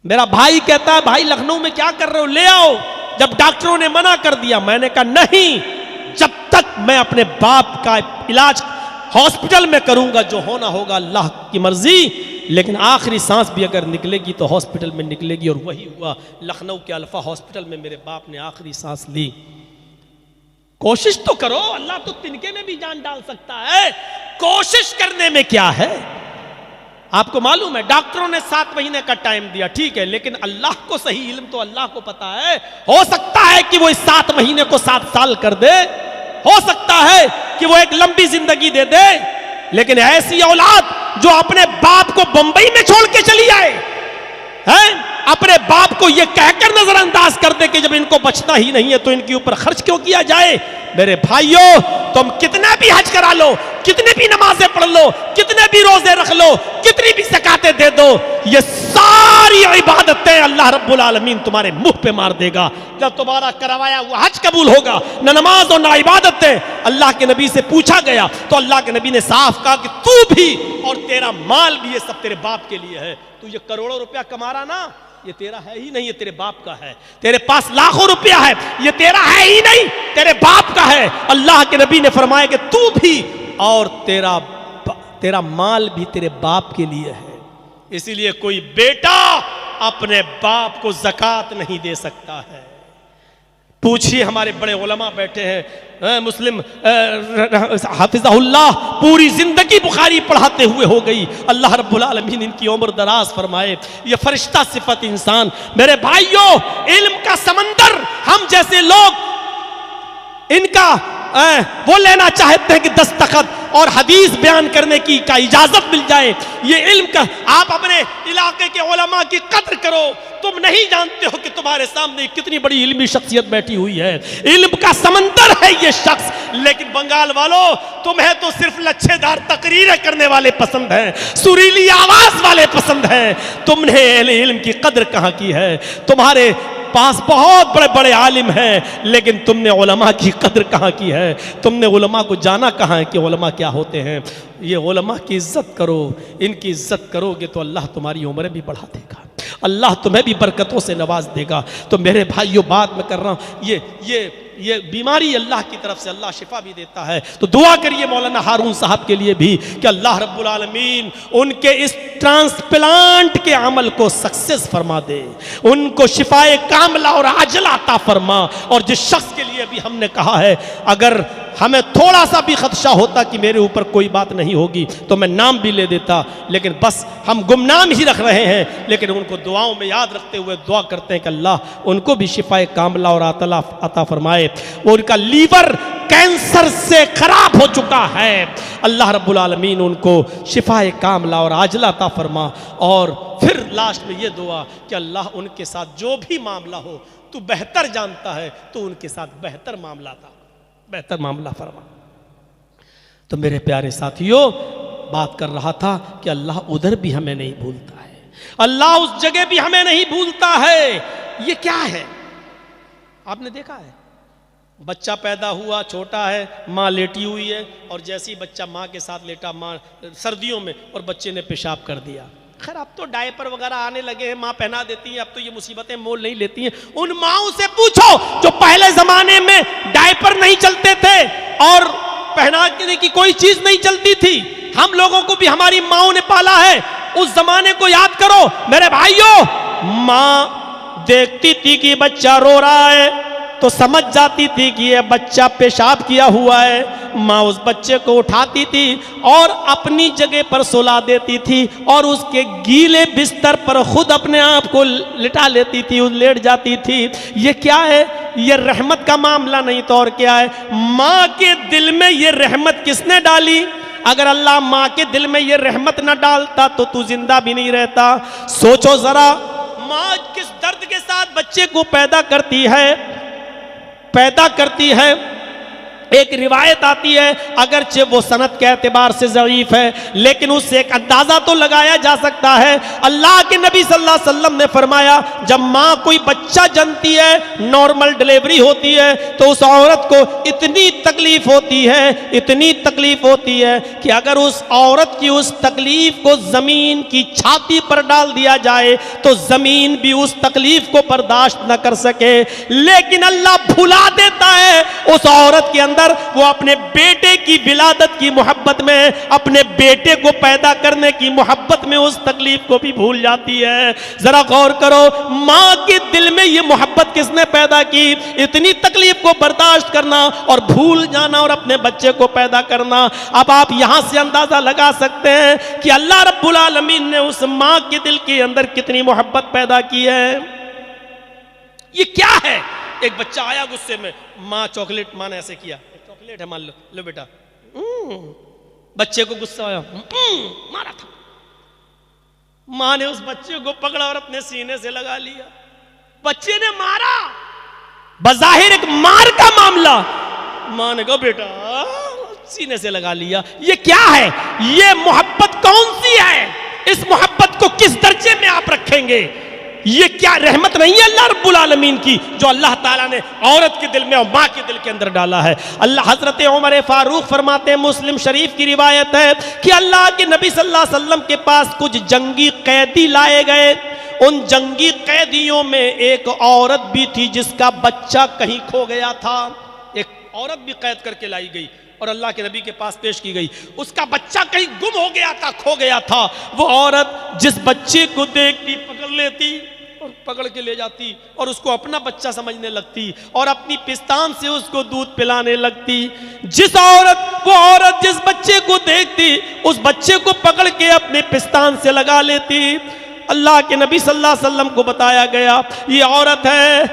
میرا بھائی کہتا ہے بھائی لکھنؤ میں کیا کر رہے ہو، لے آؤ. جب ڈاکٹروں نے منع کر دیا، میں نے کہا نہیں، جب تک میں اپنے باپ کا علاج ہاسپٹل میں کروں گا، جو ہونا ہوگا اللہ کی مرضی، لیکن آخری سانس بھی اگر نکلے گی تو ہاسپٹل میں نکلے گی. اور وہی ہوا. لکھنؤ کے الفا ہاسپٹل میں میرے باپ نے آخری سانس لی. کوشش تو کرو، اللہ تو تنکے میں بھی جان ڈال سکتا ہے. کوشش کرنے میں کیا ہے؟ آپ کو معلوم ہے ڈاکٹروں نے 7 مہینے کا ٹائم دیا، ٹھیک ہے، لیکن اللہ کو صحیح علم تو اللہ کو پتا ہے. ہو سکتا ہے کہ وہ اس 7 مہینے کو 7 سال کر دے، ہو سکتا ہے کہ وہ ایک لمبی زندگی دے دے. لیکن ایسی اولاد جو اپنے باپ کو بمبئی میں چھوڑ کے چلی آئے، اپنے باپ کو یہ کہہ کر نظر انداز کر دے کہ جب ان کو بچنا ہی نہیں ہے تو ان کے اوپر خرچ کیوں کیا جائے. میرے بھائیوں، تم کتنا بھی حج کرا لو، کتنی بھی نمازیں پڑھ لو، کتنے بھی روزے رکھ لو، کتنی بھی زکاتیں دے دو، یہ ساری عبادتیں اللہ رب العالمین تمہارے منہ پہ مار دے گا. جب تمہارا کروایا ہوا حج قبول ہوگا، نہ نماز اور نہ عبادتیں. اللہ کے نبی سے پوچھا گیا تو اللہ کے نبی نے صاف کہا کہ تو بھی اور تیرا مال بھی، یہ سب تیرے باپ کے لیے ہے. تو یہ کروڑوں روپیہ کما رہا نا، یہ تیرا ہے ہی نہیں، یہ تیرے باپ کا ہے. تیرے پاس لاکھوں روپیہ ہے، یہ تیرا ہے ہی نہیں، تیرے باپ کا ہے. اللہ کے نبی نے فرمایا کہ تو بھی اور تیرا مال بھی تیرے باپ کے لیے ہے. اسی لیے کوئی بیٹا اپنے باپ کو زکوٰۃ نہیں دے سکتا ہے. پوچھئے، ہمارے بڑے علماء بیٹھے ہیں، مسلم حافظہ اللہ پوری زندگی بخاری پڑھاتے ہوئے ہو گئی. اللہ رب العالمین ان کی عمر دراز فرمائے. یہ فرشتہ صفت انسان. میرے بھائیوں، علم کا سمندر، ہم جیسے لوگ ان کا وہ لینا چاہتے ہیں کہ دستخط اور حدیث بیان کرنے کی کا اجازت مل جائے. یہ علم کا، آپ اپنے علاقے کے علماء کی قدر کرو. تم نہیں جانتے ہو کہ تمہارے سامنے کتنی بڑی علمی شخصیت بیٹھی ہوئی ہے. علم کا سمندر ہے یہ شخص. لیکن بنگال والوں، تمہیں تو صرف لچھے دار تقریریں کرنے والے پسند ہیں، سریلی آواز والے پسند ہیں. تم نے علم کی قدر کہاں کی ہے؟ تمہارے پاس بہت بڑے بڑے عالم ہیں، لیکن تم نے علماء کی قدر کہاں کی ہے؟ تم نے علماء کو جانا کہاں ہے کہ علماء کیا ہوتے ہیں؟ یہ علماء کی عزت کرو. ان کی عزت کرو گے تو اللہ تمہاری عمریں بھی بڑھا دے گا، اللہ تمہیں بھی برکتوں سے نواز دے گا. تو میرے بھائیوں، بات میں کر رہا ہوں، یہ بیماری اللہ کی طرف سے اللہ شفا بھی دیتا ہے. تو دعا کریے مولانا ہارون صاحب کے لیے بھی کہ اللہ رب العالمین ان کے اس ٹرانسپلانٹ کے عمل کو سکسیس فرما دے، ان کو شفائے کاملہ اور عاجلہ عطا فرما. اور جس شخص کے لیے بھی ہم نے کہا ہے، اگر ہمیں تھوڑا سا بھی خدشہ ہوتا کہ میرے اوپر کوئی بات نہیں ہوگی تو میں نام بھی لے دیتا، لیکن بس ہم گمنام ہی رکھ رہے ہیں. لیکن ان کو دعاؤں میں یاد رکھتے ہوئے دعا کرتے ہیں کہ اللہ ان کو بھی شفائے کاملہ اور عطا فرمائے. وہ ان کا لیور کینسر سے خراب ہو چکا ہے، اللہ رب العالمین ان کو شفائے کاملہ اور عاجلہ عطا فرما. اور پھر لاسٹ میں یہ دعا کہ اللہ ان کے ساتھ جو بھی معاملہ ہو تو بہتر جانتا ہے، تو ان کے ساتھ بہتر معاملہ فرما. تو میرے پیارے ساتھیوں، بات کر رہا تھا کہ اللہ ادھر بھی ہمیں نہیں بھولتا ہے، اللہ اس جگہ بھی ہمیں نہیں بھولتا ہے. یہ کیا ہے؟ آپ نے دیکھا ہے بچہ پیدا ہوا، چھوٹا ہے، ماں لیٹی ہوئی ہے، اور جیسے ہی بچہ ماں کے ساتھ لیٹا، ماں سردیوں میں، اور بچے نے پیشاب کر دیا۔ خیر اب تو ڈائپر وغیرہ آنے لگے ہیں، ماں پہنا دیتی ہیں، اب تو یہ مصیبتیں مول نہیں لیتی ہیں۔ ان ماؤں سے پوچھو جو پہلے زمانے میں ڈائپر نہیں چلتے تھے اور پہنانے کی کوئی چیز نہیں چلتی تھی، ہم لوگوں کو بھی ہماری ماؤں نے پالا ہے، اس زمانے کو یاد کرو میرے بھائیوں۔ ماں دیکھتی تھی کہ بچہ رو رہا ہے تو سمجھ جاتی تھی کہ یہ بچہ پیشاب کیا ہوا ہے، ماں اس بچے کو اٹھاتی تھی اور اپنی جگہ پر سلا دیتی تھی، اور اس کے گیلے بستر پر خود اپنے آپ کو لٹا لیتی تھی، لیٹ جاتی تھی۔ یہ کیا ہے؟ یہ رحمت کا معاملہ نہیں تو اور کیا ہے؟ ماں کے دل میں یہ رحمت کس نے ڈالی؟ اگر اللہ ماں کے دل میں یہ رحمت نہ ڈالتا تو زندہ بھی نہیں رہتا۔ سوچو ذرا، ماں کس درد کے ساتھ بچے کو پیدا کرتی ہے۔ ایک روایت آتی ہے، اگرچہ وہ سند کے اعتبار سے ضعیف ہے، لیکن اس سے ایک اندازہ تو لگایا جا سکتا ہے۔ اللہ کے نبی صلی اللہ علیہ وسلم نے فرمایا، جب ماں کوئی بچہ جنتی ہے، نارمل ڈیلیوری ہوتی ہے، تو اس عورت کو اتنی تکلیف ہوتی ہے کہ اگر اس عورت کی اس تکلیف کو زمین کی چھاتی پر ڈال دیا جائے تو زمین بھی اس تکلیف کو برداشت نہ کر سکے، لیکن اللہ بھلا دیتا ہے اس عورت کے اندر، وہ اپنے بیٹے کی ولادت کی محبت میں، اپنے بیٹے کو پیدا کرنے کی محبت میں اس تکلیف کو بھی بھول جاتی ہے۔ ذرا غور کرو، ماں کے دل میں یہ محبت کس نے پیدا کی؟ اتنی تکلیف کو برداشت کرنا اور بھول جانا اور اپنے بچے کو پیدا کرنا۔ اب آپ یہاں سے اندازہ لگا سکتے ہیں کہ اللہ رب العالمین نے اس ماں کے دل کے اندر کتنی محبت پیدا کی ہے۔ یہ کیا ہے؟ ایک بچہ آیا غصے میں، ماں چاکلیٹ، ماں نے ایسے کیا، چاکلیٹ ہے مان لو بیٹا، بچے کو غصہ آیا، مارا تھا، ماں نے اس بچے کو پکڑا اور اپنے سینے سے لگا لیا، بچے نے مارا، بظاہر ایک مار کا معاملہ، ماں نے کہا بیٹا، سینے سے لگا لیا۔ یہ کیا ہے؟ یہ محبت کون سی ہے؟ اس محبت کو کس درجے میں آپ رکھیں گے؟ یہ کیا رحمت نہیں ہے اللہ رب العالمین کی جو اللہ تعالیٰ نے عورت کے دل میں اور ماں کے دل کے اندر ڈالا ہے؟ اللہ حضرت عمر فاروق فرماتے ہیں، مسلم شریف کی روایت ہے کہ اللہ کے نبی صلی اللہ علیہ وسلم کے پاس کچھ جنگی قیدی لائے گئے، ان جنگی قیدیوں میں ایک عورت بھی تھی جس کا بچہ کہیں کھو گیا تھا۔ ایک عورت بھی قید کر کے لائی گئی اور اللہ کے نبی کے پاس پیش کی گئی، اس کا بچہ کہیں گم ہو گیا تھا، کھو گیا تھا۔ وہ عورت جس بچے کو دیکھتی پکڑ لیتی اور پکڑ کے لے جاتی اور اس کو اپنا بچہ سمجھنے لگتی اور اپنی پستان سے اس کو دودھ پلانے لگتی۔ وہ عورت جس بچے کو دیکھتی اس بچے کو پکڑ کے اپنے پستان سے لگا لیتی۔ اللہ کے نبی صلی اللہ علیہ وسلم کو بتایا گیا یہ عورت ہے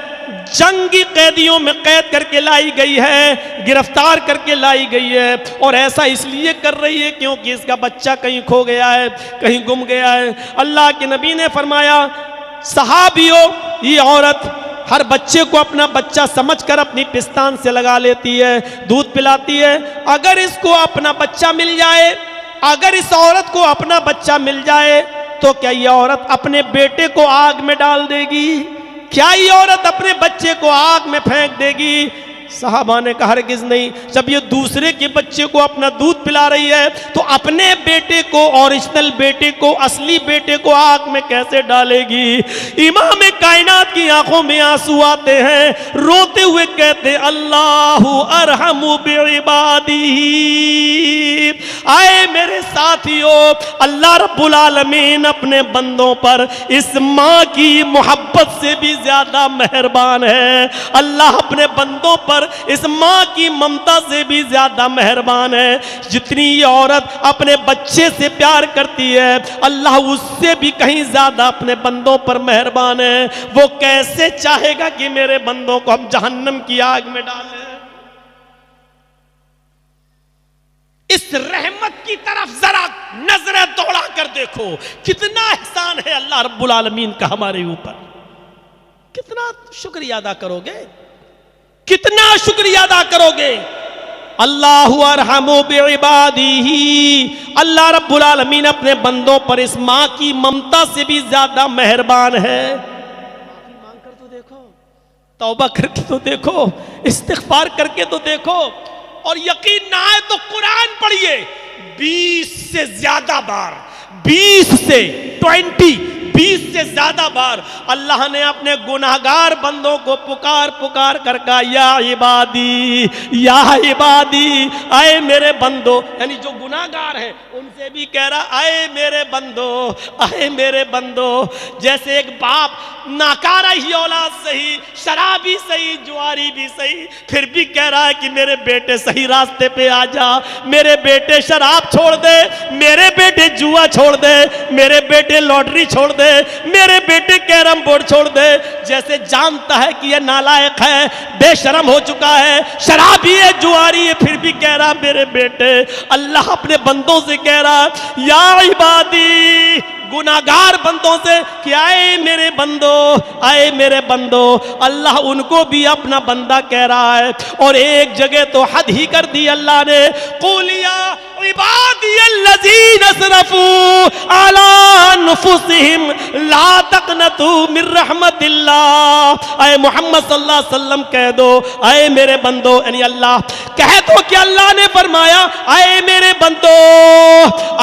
جنگی قیدیوں میں قید کر کے لائی گئی ہے، گرفتار کر کے لائی گئی ہے، اور ایسا اس لیے کر رہی ہے کیونکہ اس کا بچہ کہیں کھو گیا ہے، کہیں گم گیا ہے۔ اللہ کے نبی نے فرمایا صحابیوں، یہ عورت ہر بچے کو اپنا بچہ سمجھ کر اپنی پستان سے لگا لیتی ہے، دودھ پلاتی ہے۔ اگر اس کو اپنا بچہ مل جائے، اگر اس عورت کو اپنا بچہ مل جائے تو کیا یہ عورت اپنے بیٹے کو آگ میں ڈال دے گی؟ کیا یہ عورت اپنے بچے کو آگ میں پھینک دے گی؟ صحابہ نے کہا ہرگز نہیں۔ جب یہ دوسرے کے بچے کو اپنا دودھ پلا رہی ہے تو اپنے بیٹے کو، اوریجنل بیٹے کو، اصلی بیٹے کو آگ میں کیسے ڈالے گی؟ امام کائنات کی آنکھوں میں آنسو آتے ہیں، روتے ہوئے کہتے اللہ ارحم بعبادہ۔ آئے میرے ساتھیوں، اللہ رب العالمین اپنے بندوں پر اس ماں کی محبت سے بھی زیادہ مہربان ہے۔ اللہ اپنے بندوں پر اس ماں کی ممتا سے بھی زیادہ مہربان ہے۔ جتنی یہ عورت اپنے بچے سے پیار کرتی ہے، اللہ اس سے بھی کہیں زیادہ اپنے بندوں پر مہربان ہے۔ وہ کیسے چاہے گا کہ میرے بندوں کو ہم جہنم کی آگ میں ڈالیں؟ اس رحمت کی طرف ذرا نظریں دوڑا کر دیکھو، کتنا احسان ہے اللہ رب العالمین کا ہمارے اوپر۔ کتنا شکریہ ادا کرو گے، کتنا شکریہ ادا کرو گے؟ اللہ ارحم بعبادہ، اللہ رب العالمین اپنے بندوں پر اس ماں کی ممتا سے بھی زیادہ مہربان ہے۔ معافی مانگ کر تو دیکھو، توبہ کر کے تو دیکھو، استغفار کر کے تو دیکھو، اور یقین نہ آئے تو قرآن پڑھیے 20 سے زیادہ بار، 20 سے 20 بار اللہ نے اپنے گناہگار بندوں کو پکار پکار کر کہا یا عبادی یا عبادی، اے میرے بندو، یعنی جو گناہگار ہیں ان سے بھی کہہ رہا اے میرے بندو، اے میرے بندو۔ جیسے ایک باپ ناکارہ ہی اولاد صحیح، شرابی صحیح، جواری بھی صحیح، پھر بھی کہہ رہا ہے کہ میرے بیٹے صحیح راستے پہ آ جا، میرے بیٹے شراب چھوڑ دے، میرے بیٹے جوا چھوڑ دے، میرے بیٹے لاٹری چھوڑ دے، میرے بیٹے کیرم بورڈ چھوڑ دے۔ جیسے جانتا ہے کہ یہ نالائق ہے، بے شرم ہو چکا ہے، شرابی ہے، جواری ہے، پھر بھی کہہ رہا میرے بیٹے۔ اللہ اپنے بندوں سے کہہ رہا یا عبادی، گناہگار بندوں سے کہ آئے میرے بندو، آئے میرے بندو۔ اللہ ان کو بھی اپنا بندہ کہہ رہا ہے، اور ایک جگہ تو حد ہی کر دی اللہ نے، قُلْ يَا عِبَادِيَ الَّذِينَ اسْرَفُوا عَلَىٰ أَنفُسِهِمْ لَا تَقْنَطُوا مِن رَحْمَتِ اللَّهِ۔ اے محمد صلی اللہ علیہ وسلم کہہ دو، اے میرے بندو، یعنی اللہ کہہ دو کہ اللہ نے فرمایا اے میرے بندو،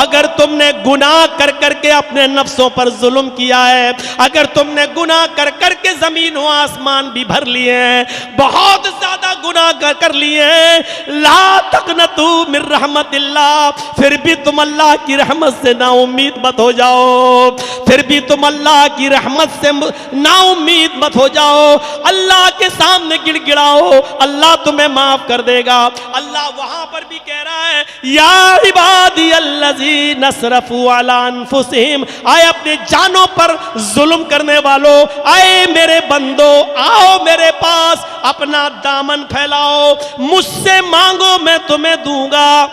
اگر تم نے گناہ کر کر کے اپنے نفسوں پر ظلم کیا ہے، اگر تم نے گناہ کر کر کے زمین و آسمان بھی بھر لیے ہیں، بہت زیادہ گناہ کر لیے ہیں، لا تقنطوا من رحمت اللہ، پھر بھی تم اللہ کی رحمت سے نا امید مت ہو جاؤ، پھر بھی تم اللہ کی رحمت سے نا امید مت ہو جاؤ، اللہ کے سامنے گڑ گڑاؤ، اللہ تمہیں معاف کر دے گا۔ اللہ وہاں پر بھی کہہ رہا ہے یا عبادی الذین اسرفوا علی انفسہم، آئے اپنے جانوں پر ظلم کرنے والوں، آئے میرے بندو، آؤ میرے پاس، اپنا دامن پھیلاؤ، مجھ سے مانگو میں تمہیں دوں گا۔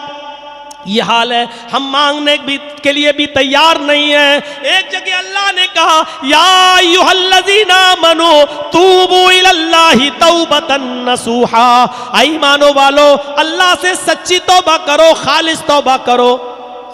یہ حال ہے، ہم مانگنے کے لیے بھی تیار نہیں ہیں۔ ایک جگہ اللہ نے کہا یا ایھا الذین آمنوا توبوا الی اللہ توبۃ نصوحا، ایمانو والو اللہ سے سچی توبہ کرو، خالص توبہ کرو۔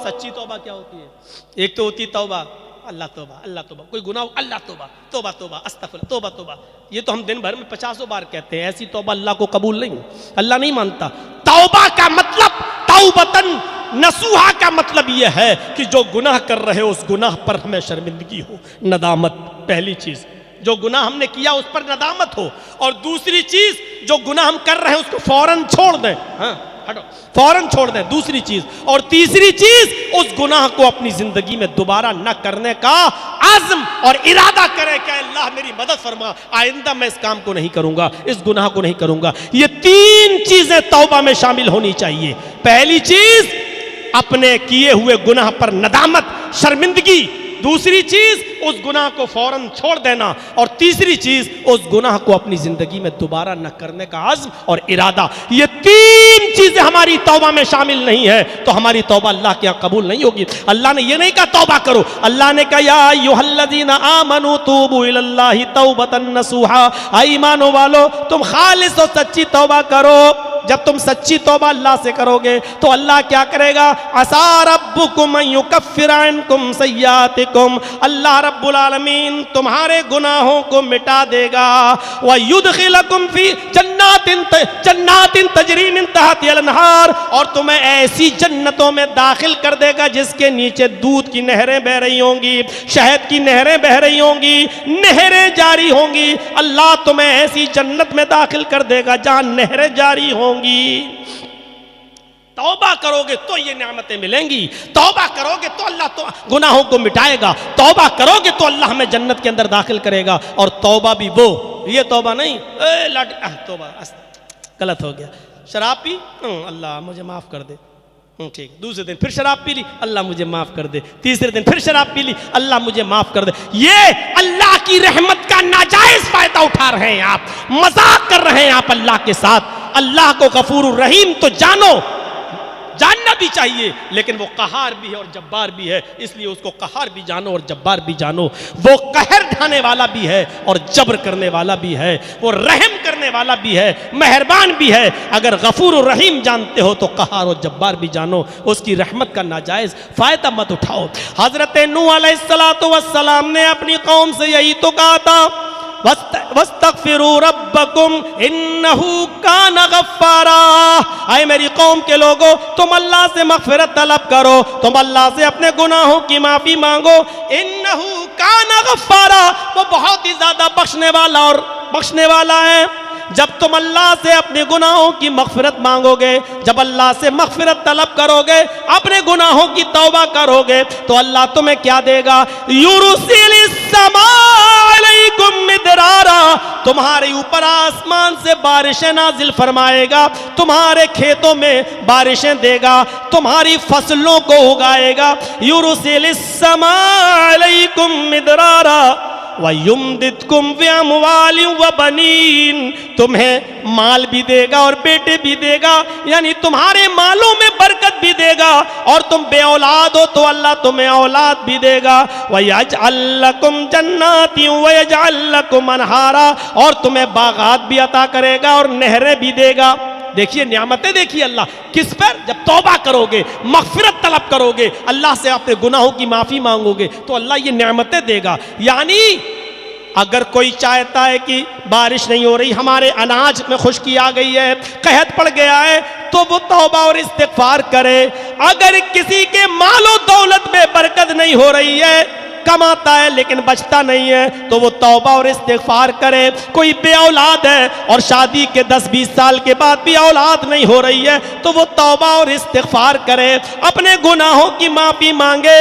سچی توبہ کیا ہوتی ہے؟ ایک تو ہوتی توبہ اللہ توبہ، اللہ توبہ، کوئی گناہ ہو اللہ توبہ، توبہ توبہ، استغفر، توبہ توبہ، یہ تو ہم دن بھر میں 50 بار کہتے ہیں، ایسی توبہ اللہ کو قبول نہیں، اللہ نہیں مانتا۔ توبہ کا مطلب، توبتن نصوحا کا مطلب یہ ہے کہ جو گناہ کر رہے اس گناہ پر ہمیں شرمندگی ہو، ندامت، پہلی چیز جو گناہ ہم نے کیا اس پر ندامت ہو، اور دوسری چیز جو گناہ ہم کر رہے ہیں اس کو فوراً چھوڑ دیں، ہاں ہٹو، فوراً چھوڑ دیں، دوسری چیز، اور تیسری چیز اس گناہ کو اپنی زندگی میں دوبارہ نہ کرنے کا عزم اور ارادہ کرے کہ اللہ میری مدد فرما، آئندہ میں اس کام کو نہیں کروں گا، اس گناہ کو نہیں کروں گا۔ یہ تین چیزیں توبہ میں شامل ہونی چاہیے۔ پہلی چیز اپنے کیے ہوئے گناہ پر ندامت، شرمندگی، دوسری چیز اس گناہ کو فوراً چھوڑ دینا، اور تیسری چیز اس گناہ کو اپنی زندگی میں دوبارہ نہ کرنے کا عزم اور ارادہ۔ یہ تین چیزیں ہماری توبہ میں شامل نہیں ہے تو ہماری توبہ اللہ کے یہاں قبول نہیں ہوگی۔ اللہ نے یہ نہیں کہا توبہ کرو، اللہ نے کہا یا ایھا الذین آمنوا توبوا الی اللہ توبۃ نصوحا، ایمانو والو تم خالص اور سچی توبہ کرو۔ جب تم سچی توبہ اللہ سے کرو گے تو اللہ کیا کرے گا؟ عسیٰ ربکم ان یکفر عنکم سیئاتکم، اللہ رب العالمین تمہارے گناہوں کو مٹا دے گا، ویدخلکم فی جنات تجری من تحتہا الانہار، اور تمہیں ایسی جنتوں میں داخل کر دے گا جس کے نیچے دودھ کی نہریں بہ رہی ہوں گی، شہد کی نہریں بہ رہی ہوں گی، نہریں جاری ہوں گی۔ اللہ تمہیں ایسی جنت میں داخل کر دے گا جہاں نہریں جاری ہوں گی۔ توبہ کرو گے تو یہ نعمتیں ملیں گی، توبہ کرو گے تو اللہ تو گناہوں کو مٹائے گا، توبہ کرو گے تو اللہ ہمیں جنت کے اندر داخل کرے گا۔ اور توبہ بھی وہ، یہ توبہ نہیں توبہ غلط ہو گیا، شراب پی اللہ مجھے معاف کر دے، ٹھیک، دوسرے دن پھر شراب پی لی اللہ مجھے معاف کر دے، تیسرے دن پھر شراب پی لی اللہ مجھے معاف کر دے۔ یہ اللہ کی رحمت کا ناجائز فائدہ اٹھا رہے ہیں آپ، مذاق کر رہے ہیں آپ اللہ کے ساتھ۔ اللہ کو غفور الرحیم تو جانو، جاننا بھی چاہیے، لیکن وہ قہار بھی ہے اور جبار بھی ہے، اس لیے اس کو قہار بھی جانو اور جبار بھی جانو۔ وہ قہر ڈھانے والا بھی ہے اور جبر کرنے والا بھی ہے، وہ رحم کرنے والا بھی ہے، مہربان بھی ہے۔ اگر غفور الرحیم جانتے ہو تو قہار اور جبار بھی جانو، اس کی رحمت کا ناجائز فائدہ مت اٹھاؤ۔ حضرت نوح علیہ السلام نے اپنی قوم سے یہی تو کہا تھا وَاسْتَغْفِرُوا رَبَّكُمْ إِنَّهُ كَانَ غَفَّارًا۔ اے میری قوم کے لوگوں، تم اللہ سے مغفرت طلب کرو، تم اللہ سے اپنے گناہوں کی معافی مانگو۔ إِنَّهُ كَانَ غَفَّارًا، وہ بہت ہی زیادہ بخشنے والا اور بخشنے والا ہے۔ جب تم اللہ سے اپنے گناہوں کی مغفرت مانگو گے، جب اللہ سے مغفرت طلب کرو گے، اپنے گناہوں کی توبہ کرو گے، تو اللہ تمہیں کیا دے گا؟ یُرْسِلِ السَّمَاءَ عَلَيْكُمْ مِدْرَارًا، تمہارے اوپر آسمان سے بارشیں نازل فرمائے گا، تمہارے کھیتوں میں بارشیں دے گا، تمہاری فصلوں کو اگائے گا۔ یُرْسِلِ السَّمَاءَ عَلَيْكُمْ مِدْرَارًا وَيُمْدِدْكُمْ بِأَمْوَالٍ وَبَنِينَ، تمہیں مال بھی دے گا اور بیٹے بھی دے گا، یعنی تمہارے مالوں میں برکت بھی دے گا، اور تم بے اولاد ہو تو اللہ تمہیں اولاد بھی دے گا۔ وَيَجْعَلْ لَكُمْ جَنَّاتٍ وَيَجْعَلْ لَكُمْ أَنْهَارًا، اور تمہیں باغات بھی عطا کرے گا اور نہریں بھی دے گا۔ دیکھیے نعمتیں، دیکھیے اللہ کس پر؟ جب توبہ کرو گے، مغفرت طلب کرو گے، اللہ سے اپنے گناہوں کی معافی مانگو گے تو اللہ یہ نعمتیں دے گا۔ یعنی اگر کوئی چاہتا ہے کہ بارش نہیں ہو رہی، ہمارے اناج میں خشکی آ گئی ہے، قحط پڑ گیا ہے، تو وہ توبہ اور استغفار کرے۔ اگر کسی کے مال و دولت میں برکت نہیں ہو رہی ہے، کماتا ہے لیکن بچتا نہیں ہے، تو وہ توبہ اور استغفار کرے۔ کوئی بے اولاد ہے اور شادی کے 10-20 سال کے بعد بھی اولاد نہیں ہو رہی ہے، تو وہ توبہ اور استغفار کرے، اپنے گناہوں کی معافی مانگے۔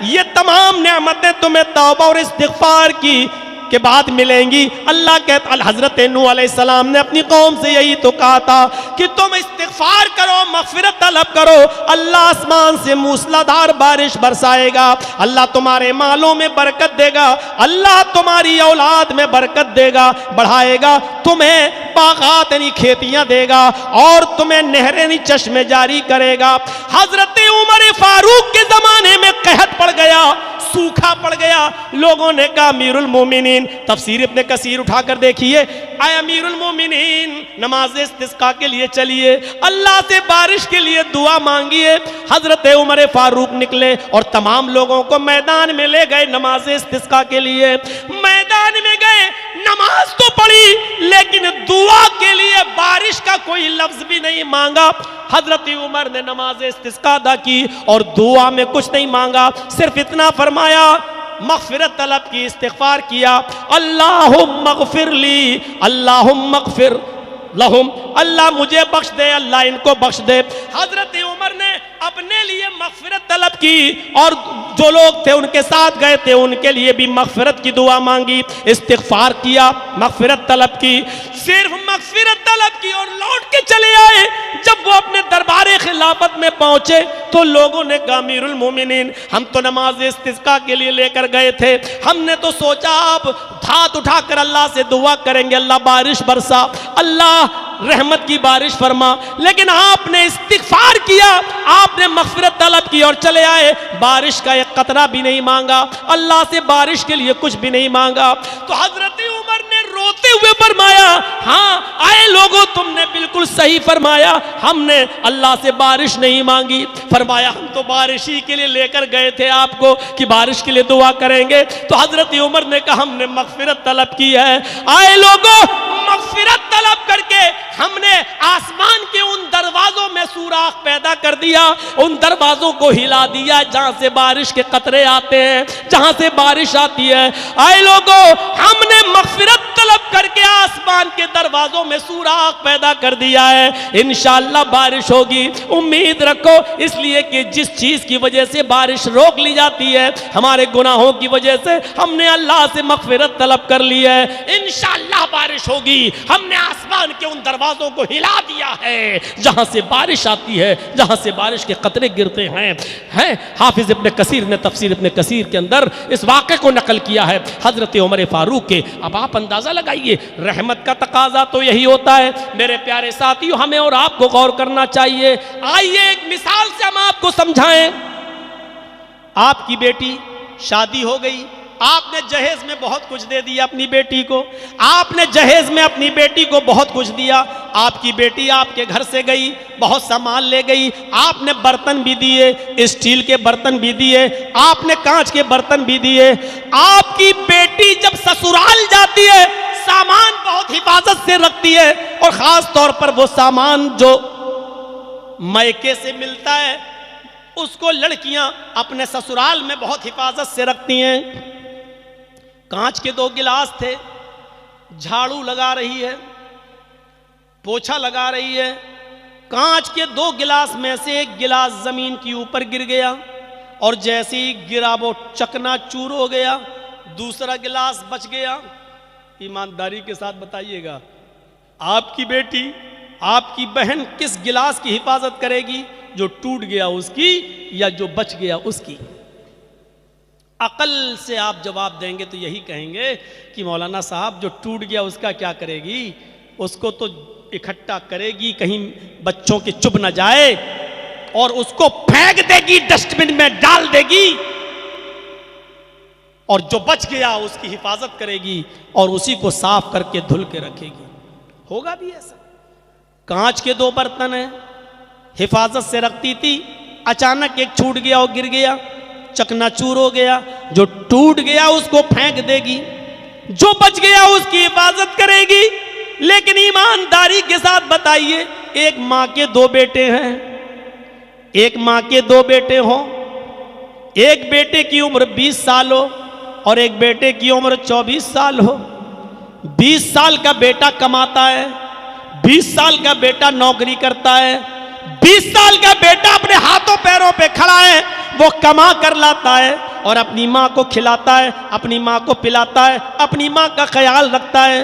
یہ تمام نعمتیں تمہیں توبہ اور استغفار کی کے بعد ملیں گی۔ اللہ کہتا، حضرت نوح علیہ السلام نے اپنی قوم سے یہی تو کہا تھا کہ تم استغفار کرو، مغفرت طلب کرو، اللہ آسمان سے موسلادھار بارش برسائے گا، اللہ تمہارے مالوں میں برکت دے گا، اللہ تمہاری اولاد میں برکت دے گا، بڑھائے گا، تمہیں باغات یعنی کھیتیاں دے گا، اور تمہیں نہریں یعنی چشمے جاری کرے گا۔ حضرت عمر فاروق کے زمانے میں قحط پڑ گیا، سوکھا پڑ گیا، لوگوں نے کہا امیر المومنین، تفسیر ابن کثیر اٹھا کر دیکھیے، اے امیر المومنین نماز استسقاء کے لیے چلیے، اللہ سے بارش کے لیے دعا مانگیے۔ حضرت عمر فاروق نکلے اور تمام لوگوں کو میدان میں لے گئے نماز استسقاء کے لیے۔ میدان میں گئے، نماز تو پڑھی لیکن دعا کے لیے بارش کا کوئی لفظ بھی نہیں مانگا۔ حضرت عمر نے نماز استسقاء ادا کی اور دعا میں کچھ نہیں مانگا، صرف اتنا فرمایا، مغفرت طلب کی، استغفار کیا، اللہم اغفر لی، اللہم اغفر لہم، اللہ مجھے بخش دے، اللہ ان کو بخش دے۔ حضرت عمر نے اپنے لیے مغفرت طلب کی، اور جو لوگ تھے ان کے ساتھ گئے تھے ان کے لیے بھی مغفرت کی دعا مانگی، استغفار کیا، مغفرت طلب کی، صرف مغفرت طلب کی اور لوٹ کے چلے آئے۔ جب وہ اپنے دربار خلافت میں پہنچے تو لوگوں نے کہا امیر المومنین، ہم تو نماز استسقاء کے لیے لے کر گئے تھے، ہم نے تو سوچا آپ ہاتھ اٹھا کر اللہ سے دعا کریں گے، اللہ بارش برسا، اللہ رحمت کی بارش فرما، لیکن آپ نے استغفار کیا، آپ نے مغفرت طلب کی اور چلے آئے، بارش کا ایک قطرہ بھی نہیں مانگا، اللہ سے بارش کے لیے کچھ بھی نہیں مانگا۔ تو حضرت عمر نے روتے ہوئے فرمایا، ہاں آئے لوگوں، تم نے بالکل صحیح فرمایا، ہم نے اللہ سے بارش نہیں مانگی۔ فرمایا ہم تو بارش ہی کے لیے لے کر گئے تھے آپ کو کہ بارش کے لیے دعا کریں گے۔ تو حضرت عمر نے کہا ہم نے مغفرت طلب کی ہے۔ آئے لوگوں، مغفرت طلب کر کے ہم نے آسمان کے ان دروازوں میں سوراخ پیدا کر دیا، ان دروازوں کو ہلا دیا جہاں سے بارش کے قطرے آتے ہیں، جہاں سے بارش آتی ہے۔ آئے لوگوں، ہم نے مغفرت طلب کر کے آسمان کے دروازوں میں سوراخ پیدا کر دیا ہے، انشاءاللہ بارش ہوگی، امید رکھو، اس لیے کہ جس چیز کی وجہ سے بارش روک لی جاتی ہے، ہمارے گناہوں کی وجہ سے، ہم نے اللہ سے مغفرت طلب کر لی ہے، انشاءاللہ بارش ہوگی۔ ہم نے آسمان کے ان دروازوں کو ہلا دیا ہے جہاں سے بارش آتی ہے، جہاں سے بارش کے قطرے گرتے ہیں۔ حافظ ابن کثیر نے تفسیر ابن کثیر کے اندر اس واقعے کو نقل کیا ہے حضرت عمر فاروق کے۔ اب آپ اندازہ لگائیے، رحمت کا تقاضا تو یہی ہوتا ہے میرے پیارے ساتھیو، ہمیں اور آپ کو غور کرنا چاہیے۔ آئیے ایک مثال سے ہم آپ کو سمجھائیں۔ آپ کی بیٹی شادی ہو گئی، آپ نے جہیز میں بہت کچھ دے دیا اپنی بیٹی کو، آپ نے جہیز میں اپنی بیٹی کو بہت کچھ دیا، آپ کی بیٹی آپ کے گھر سے گئی، بہت سامان لے گئی، آپ نے برتن بھی دیے، اسٹیل کے برتن بھی دیے، آپ نے کانچ کے برتن بھی دیے۔ آپ کی بیٹی جب سسرال جاتی ہے سامان بہت حفاظت سے رکھتی ہے، اور خاص طور پر وہ سامان جو میکے سے ملتا ہے اس کو لڑکیاں اپنے سسرال میں بہت حفاظت سے رکھتی ہیں۔ کانچ کے 2 گلاس تھے، جھاڑو لگا رہی ہے، پوچھا لگا رہی ہے، کانچ کے 2 گلاس میں سے 1 گلاس زمین کی اوپر گر گیا، اور جیسے ہی گرا وہ چکنا چور ہو گیا، دوسرا گلاس بچ گیا۔ ایمانداری کے ساتھ بتائیے گا آپ کی بیٹی، آپ کی بہن کس گلاس کی حفاظت کرے گی؟ جو ٹوٹ گیا اس کی یا جو بچ گیا اس کی؟ عقل سے آپ جواب دیں گے تو یہی کہیں گے کہ مولانا صاحب جو ٹوٹ گیا اس کا کیا کرے گی؟ اس کو تو اکٹھا کرے گی، کہیں بچوں کے چبھ نہ جائے، اور اس کو پھینک دے گی، ڈسٹ بن میں ڈال دے گی، اور جو بچ گیا اس کی حفاظت کرے گی اور اسی کو صاف کر کے دھل کے رکھے گی۔ ہوگا بھی ایسا؟ کانچ کے 2 برتن ہیں، حفاظت سے رکھتی تھی، اچانک ایک چھوٹ گیا اور گر گیا، چکنا چور ہو گیا، جو ٹوٹ گیا اس کو پھینک دے گی، جو بچ گیا اس کی حفاظت کرے گی۔ لیکن ایمانداری کے ساتھ بتائیے، ایک ماں کے 2 بیٹے ہیں، ایک ماں کے 2 بیٹے ہوں، ایک بیٹے کی عمر 20 سال ہو اور ایک بیٹے کی عمر 24 سال ہو۔ 20 سال کا بیٹا کماتا ہے، 20 سال کا بیٹا نوکری کرتا ہے، 20 سال کا بیٹا اپنے ہاتھوں پیروں پہ کھڑا ہے، وہ کما کر لاتا ہے اور اپنی ماں کو کھلاتا ہے، اپنی ماں کو پلاتا ہے، اپنی ماں کا خیال رکھتا ہے۔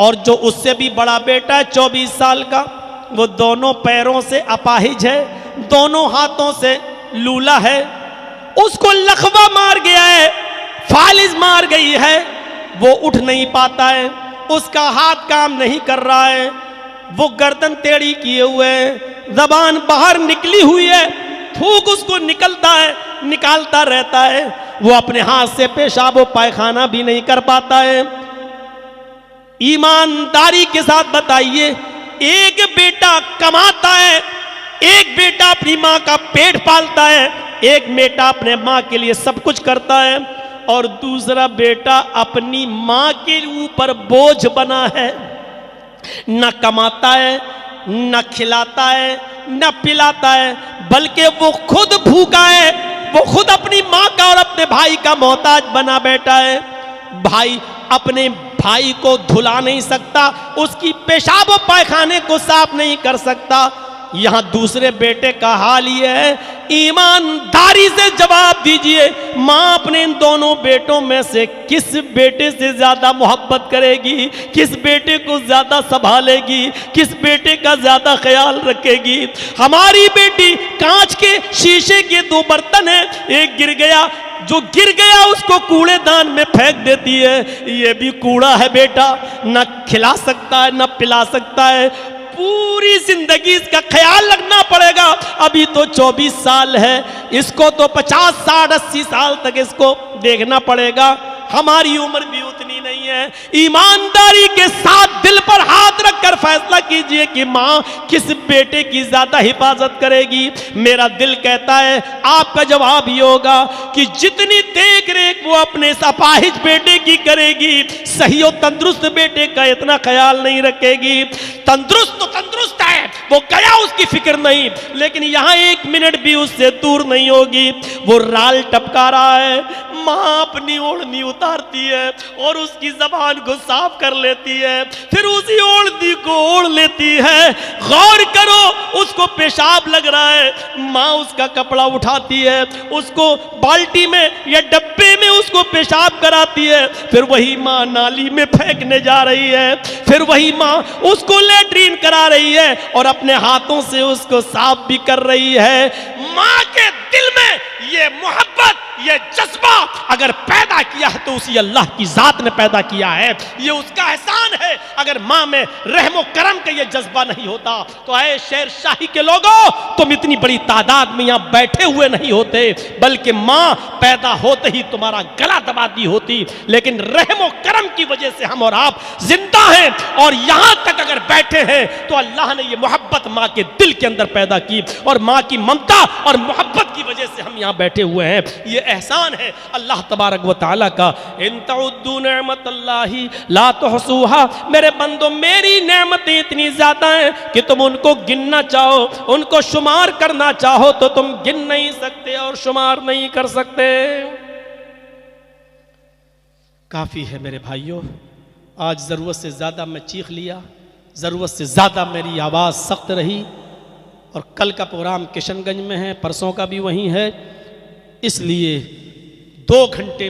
اور جو اس سے بھی بڑا بیٹا ہے 24 سال کا، وہ دونوں پیروں سے اپاہج ہے، دونوں ہاتھوں سے لولا ہے، اس کو لقوہ مار گیا ہے، فالج مار گئی ہے، وہ اٹھ نہیں پاتا ہے، اس کا ہاتھ کام نہیں کر رہا ہے، وہ گردن ٹیڑھی کیے ہوئے ہے، زبان باہر نکلی ہوئی ہے، تھوک اس کو نکلتا ہے، نکالتا رہتا ہے، وہ اپنے ہاتھ سے پیشاب و پائخانہ بھی نہیں کر پاتا ہے۔ ایمانداری کے ساتھ بتائیے، ایک بیٹا کماتا ہے، ایک بیٹا اپنی ماں کا پیٹ پالتا ہے، ایک بیٹا اپنے ماں کے لیے سب کچھ کرتا ہے، اور دوسرا بیٹا اپنی ماں کے اوپر بوجھ بنا ہے، نہ کماتا ہے، نہ کھلاتا ہے، نہ پلاتا ہے، بلکہ وہ خود بھوکا ہے، وہ خود اپنی ماں کا اور اپنے بھائی کا محتاج بنا بیٹھا ہے۔ بھائی اپنے بھائی کو دھلا نہیں سکتا، اس کی پیشاب و پائخانے کو صاف نہیں کر سکتا، یہاں دوسرے بیٹے کا حال یہ ہے۔ ایمانداری سے جواب دیجئے، ماں اپنے ان دونوں بیٹوں میں سے کس بیٹے سے زیادہ محبت کرے گی؟ کس بیٹے کو زیادہ سنبھالے گی؟ کس بیٹے کا زیادہ خیال رکھے گی؟ ہماری بیٹی کانچ کے شیشے کے 2 برتن ہیں، ایک گر گیا، جو گر گیا اس کو کوڑے دان میں پھینک دیتی ہے، یہ بھی کوڑا ہے بیٹا، نہ کھلا سکتا ہے نہ پلا سکتا ہے، پوری زندگی اس کا خیال رکھنا پڑے گا۔ ابھی تو 24 سال ہے، اس کو تو 50 60 80 سال تک اس کو دیکھنا پڑے گا، ہماری عمر بھی اتنی نہیں ہے۔ ایمانداری کے ساتھ دل پر ہاتھ رکھ کر فیصلہ کیجئے کہ ماں کس بیٹے کی زیادہ حفاظت کرے گی۔ میرا دل کہتا ہے آپ کا جواب یہ ہوگا کہ جتنی دیکھ ریکھ وہ اپنے اس اپاہج بیٹے کی کرے گی، صحیح و تندرست بیٹے کا اتنا خیال نہیں رکھے گی۔ تندرست تو تندرست ہے، وہ گیا اس کی فکر نہیں، لیکن یہاں 1 منٹ بھی اس سے دور نہیں ہوگی، وہ رال ٹپکا رہا ہے، ماں اپنی اوڑھنی اتارتی ہے اور اس کی زبان کو صاف کر لیتی ہے، پھر اسی اوڑھنی کو اوڑھ لیتی ہے۔ غور کرو، اس کو پیشاب لگ رہا ہے، ماں اس کا کپڑا اٹھاتی ہے، اس کو بالٹی میں یا ڈبے میں اس کو پیشاب کراتی ہے، پھر وہی ماں نالی میں پھینکنے جا رہی ہے، پھر وہی ماں اس کو لیٹرین کرا رہی ہے اور اپنے ہاتھوں سے اس کو صاف بھی کر رہی ہے۔ ماں کے دل میں یہ محبت، یہ جذبہ اگر پیدا کیا ہے تو اسی اللہ کی ذات نے پیدا کیا ہے، یہ اس کا احسان ہے۔ اگر ماں میں رحم و کرم کا یہ جذبہ نہیں ہوتا تو اے شیر شاہی کے لوگوں، تم اتنی بڑی تعداد میں یہاں بیٹھے ہوئے نہیں ہوتے، بلکہ ماں پیدا ہوتے ہی تمہارا گلا گلا دبا دی ہوتی، لیکن رحم و کرم کی وجہ سے ہم اور آپ زندہ ہیں، اور یہاں تک اگر بیٹھے ہیں تو اللہ نے یہ محبت ماں کے دل کے اندر پیدا کی، اور ماں کی ممتا اور محبت کی وجہ سے ہم یہاں بیٹھے ہوئے ہیں۔ یہ احسان ہے اللہ تبارک و تعالیٰ کا۔ ان تعدوا نعمت اللہ لا تحصوها، میرے بندو میری نعمتیں اتنی زیادہ ہیں کہ تم ان کو گننا چاہو، ان کو شمار کرنا چاہو تو تم گن نہیں سکتے اور شمار نہیں کر سکتے۔ کافی ہے میرے بھائیوں، آج ضرورت سے زیادہ میں چیخ لیا، ضرورت سے زیادہ میری آواز سخت رہی، اور کل کا پروگرام کشن گنج میں ہے، پرسوں کا بھی وہیں ہے، اس لیے 2 گھنٹے